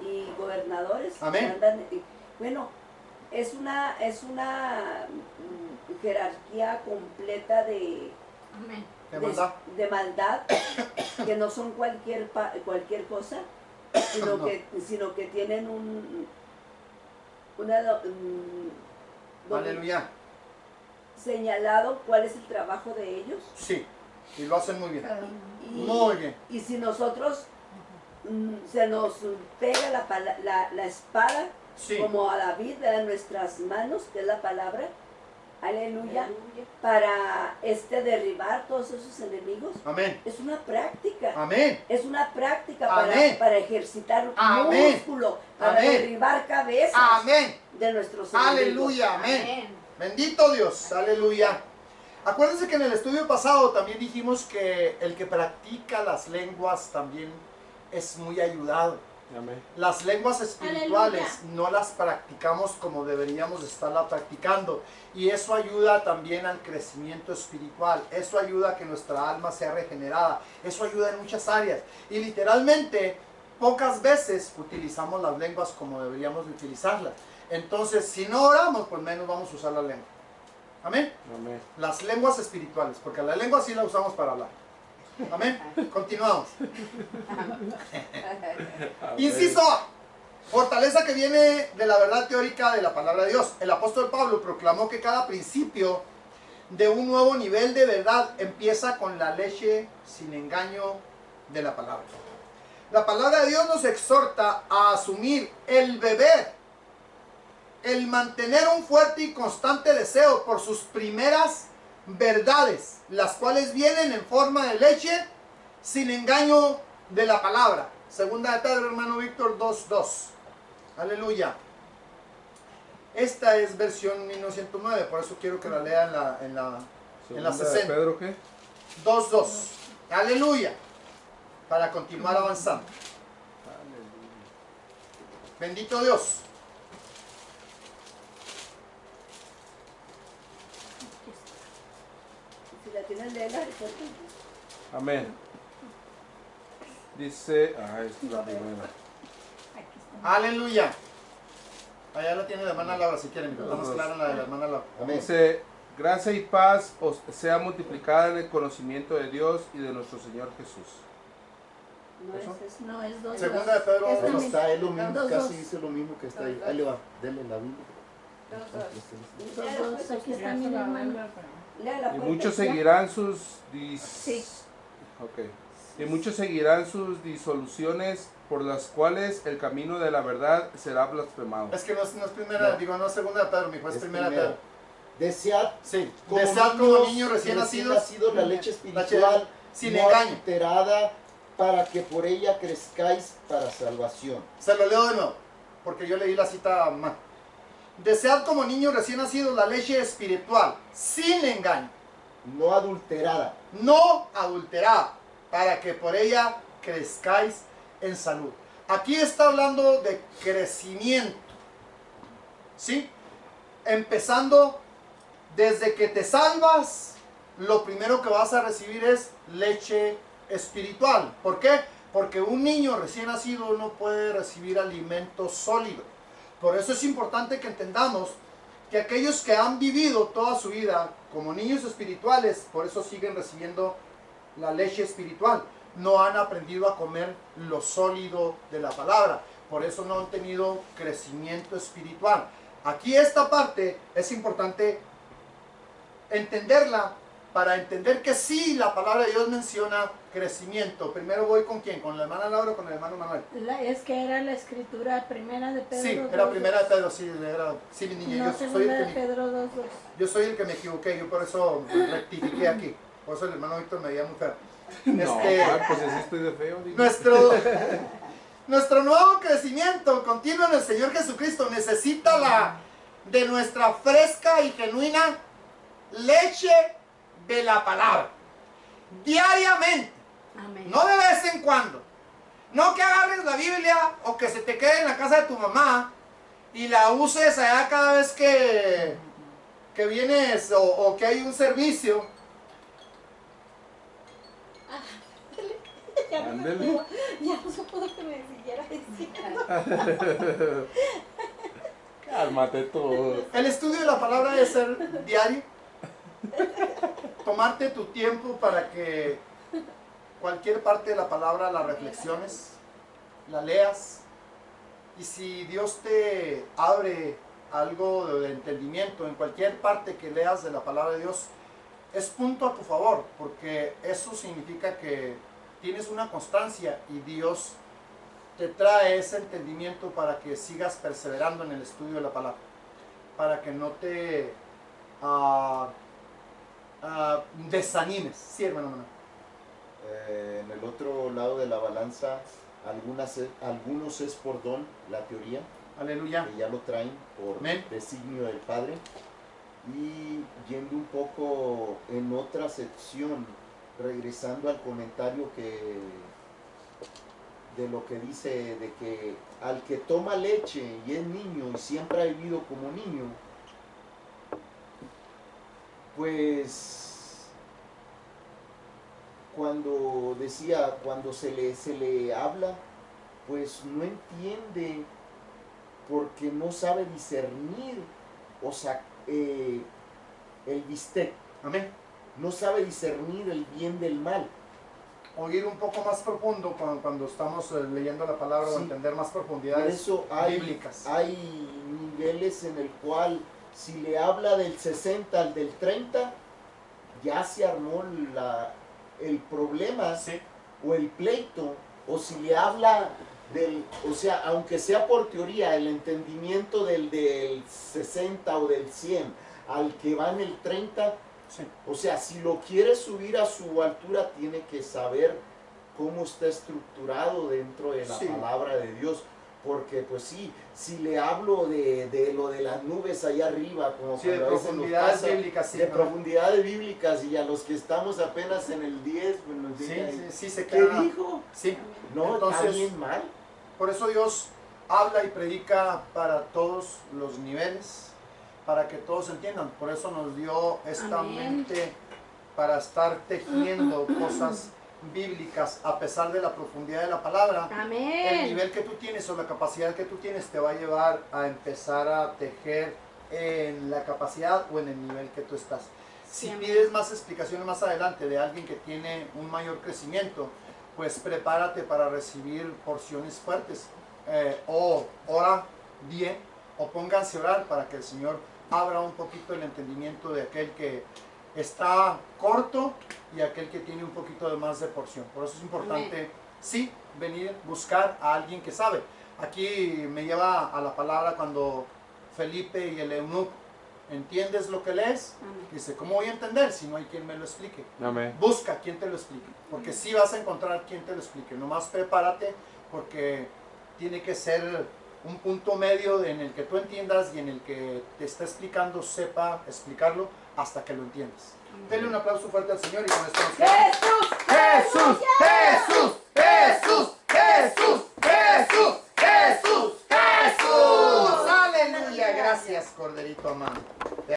C: y gobernadores.
A: Amén.
C: Bueno, es una jerarquía completa de
G: Amén.
A: ¿Qué maldad?
C: de maldad, que no son cualquier cosa, sino,
A: No.
C: sino que tienen
A: Aleluya.
C: señalado cuál es el trabajo de ellos.
A: Sí. Y lo hacen muy bien.
C: Y,
A: Muy bien.
C: y si nosotros se nos pega la espada,
A: Sí.
C: como a David, en nuestras manos, que es la palabra, aleluya, para derribar todos esos enemigos,
A: Amén.
C: es una práctica.
A: Amén.
C: Es una práctica
A: Amén.
C: para ejercitar
A: Amén.
C: músculo, para
A: Amén.
C: derribar cabezas
A: Amén.
C: de nuestros enemigos.
A: Aleluya. Amén. Bendito Dios. Aleluya. Acuérdense que en el estudio pasado también dijimos que el que practica las lenguas también es muy ayudado.
B: Amén.
A: Las lenguas espirituales
G: Aleluya.
A: no las practicamos como deberíamos estarla practicando, y eso ayuda también al crecimiento espiritual, eso ayuda a que nuestra alma sea regenerada, eso ayuda en muchas áreas, y literalmente pocas veces utilizamos las lenguas como deberíamos de utilizarlas. Entonces, si no oramos, pues menos vamos a usar la lengua. Amén.
B: Amén.
A: Las lenguas espirituales, porque la lengua sí la usamos para hablar. Amén. Continuamos. Inciso A. Fortaleza que viene de la verdad teórica de la palabra de Dios. El apóstol Pablo proclamó que cada principio de un nuevo nivel de verdad empieza con la leche sin engaño de la palabra. La palabra de Dios nos exhorta a asumir el beber, el mantener un fuerte y constante deseo por sus primeras verdades, las cuales vienen en forma de leche sin engaño de la palabra. Segunda de Pedro, hermano Víctor, 2:2. Aleluya. Esta es versión 1909, por eso quiero que la lea en la
B: Segunda de
A: 60.
B: Pedro, ¿qué?
A: 2:2. Aleluya. Para continuar avanzando. Bendito Dios.
C: Si la tienes, léela.
B: Amén. Dice, esta es la primera.
G: Aquí está.
A: Aleluya. Allá la tiene la hermana Laura si quieren. Está más clara la de la hermana Laura.
F: Amén.
B: Dice, gracia y paz os sea multiplicada en el conocimiento de Dios y de nuestro Señor Jesús.
C: No es eso.
G: No es dos.
A: Segunda de Pedro
G: Es
F: Ahí
G: lo
A: 2:2.
F: está, es lo mismo,
G: Dos,
F: casi
G: dos.
F: dice lo mismo que está ahí. Ahí le va, denle la Biblia.
G: Dos, aquí está mi hermano.
C: Léela,
B: Y
C: pues,
B: muchos
C: ya.
B: seguirán sus
G: Sí.
B: Ok. Y muchos seguirán sus disoluciones, por las cuales el camino de la verdad será blasfemado.
A: Es que no es primera,
F: No.
A: digo, no es segunda de Pedro, mi hijo, es primera de Pedro.
F: Desead
A: Sí, desead como niños recién nacidos,
F: la leche espiritual
A: sin
F: no
A: engaño.
F: adulterada, para que por ella crezcáis para salvación.
A: Se lo leo de nuevo, porque yo leí la cita mal. Desead como niños recién nacidos la leche espiritual, sin engaño,
F: No adulterada.
A: no adulterada, para que por ella crezcáis en salud. Aquí está hablando de crecimiento, ¿sí? Empezando desde que te salvas, lo primero que vas a recibir es leche espiritual. ¿Por qué? Porque un niño recién nacido no puede recibir alimento sólido. Por eso es importante que entendamos que aquellos que han vivido toda su vida como niños espirituales, por eso siguen recibiendo la leche espiritual. No han aprendido a comer lo sólido de la palabra. Por eso no han tenido crecimiento espiritual. Aquí esta parte es importante entenderla para entender que sí, la palabra de Dios menciona crecimiento. Primero voy con quién, con la hermana Laura o con el hermano Manuel.
E: Es que era la escritura primera de Pedro.
A: Sí, era primera de Pedro, sí, sí, mi niña.
E: No,
A: yo, soy
E: segunda
A: el
E: de
A: que
E: Pedro 2:2.
A: yo soy el que me equivoqué, yo por eso rectifiqué aquí. Por eso el hermano Víctor me veía muy feo.
B: No, pues así estoy de feo. Digo.
A: Nuestro nuevo crecimiento continuo en el Señor Jesucristo necesita de nuestra fresca y genuina leche de la palabra. Diariamente.
E: Amén.
A: No de vez en cuando. No que agarres la Biblia o que se te quede en la casa de tu mamá y la uses allá cada vez que vienes o que hay un servicio.
B: Ándele.
E: Ya no se pudo que me siguiera diciendo.
B: Cálmate tú.
A: El estudio de la palabra debe ser diario. Tomarte tu tiempo para que cualquier parte de la palabra la reflexiones, la leas. Y si Dios te abre algo de entendimiento en cualquier parte que leas de la palabra de Dios, es punto a tu favor, porque eso significa que tienes una constancia y Dios te trae ese entendimiento para que sigas perseverando en el estudio de la palabra, para que no te desanimes. Sí, hermano Manuel.
F: En el otro lado de la balanza, algunos es por don, la teoría,
A: Aleluya.
F: que ya lo traen por
A: Amén.
F: designio del Padre. Y yendo un poco en otra sección, regresando al comentario de lo que dice de que al que toma leche y es niño y siempre ha vivido como niño, pues cuando decía, cuando se le habla, pues no entiende porque no sabe discernir, o sea, el bistec,
A: Amén.
F: no sabe discernir el bien del mal.
A: O ir un poco más profundo cuando estamos leyendo la palabra o
F: Sí.
A: entender más
F: Por
A: profundidades
F: eso
A: bíblicas.
F: hay niveles en el cual si le habla del 60 al del 30, ya se armó el problema
A: Sí.
F: o el pleito, o si le habla o sea, aunque sea por teoría, el entendimiento del 60 o del 100 al que va en el 30,
A: Sí.
F: o sea, si lo quiere subir a su altura, tiene que saber cómo está estructurado dentro de la
A: Sí.
F: palabra de Dios. Porque pues sí, si le hablo de lo de las nubes allá arriba, como
A: Sí, de
F: cuando a veces nos
A: profundidades
F: pasa,
A: bíblicas, sí,
F: de
A: ¿no?
F: profundidades bíblicas, y a los que estamos apenas en el 10, pues nos
A: Sí,
F: dicen,
A: sí, sí, se
F: ¿qué
A: queda.
F: dijo?
A: Sí.
F: No,
A: Entonces,
F: está bien mal.
A: por eso Dios habla y predica para todos los niveles, para que todos entiendan. Por eso nos dio esta
E: Amén.
A: mente para estar tejiendo cosas bíblicas a pesar de la profundidad de la palabra. El
E: Amén.
A: nivel que tú tienes o la capacidad que tú tienes te va a llevar a empezar a tejer en la capacidad o en el nivel que tú estás. Si
E: Sí, amén.
A: pides más explicaciones más adelante de alguien que tiene un mayor crecimiento, pues prepárate para recibir porciones fuertes. O ora bien, o pónganse a orar para que el Señor abra un poquito el entendimiento de aquel que está corto y aquel que tiene un poquito de más de porción. Por eso es importante, sí, venir, buscar a alguien que sabe. Aquí me lleva a la palabra cuando Felipe y el eunuco, ¿entiendes lo que lees?
E: Amén.
A: Dice, ¿cómo voy a entender si no hay quien me lo explique?
B: Amén.
A: Busca quien te lo explique, porque sí vas a encontrar quien te lo explique. Nomás prepárate, porque tiene que ser un punto medio en el que tú entiendas y en el que te está explicando sepa explicarlo hasta que lo entiendas. Denle un aplauso fuerte al Señor y con esto nos quedamos.
E: ¡Jesús!
A: ¡Jesús! ¡Jesús! ¡Jesús! ¡Jesús! ¡Jesús! ¡Jesús! ¡Aleluya! Gracias, Corderito amado.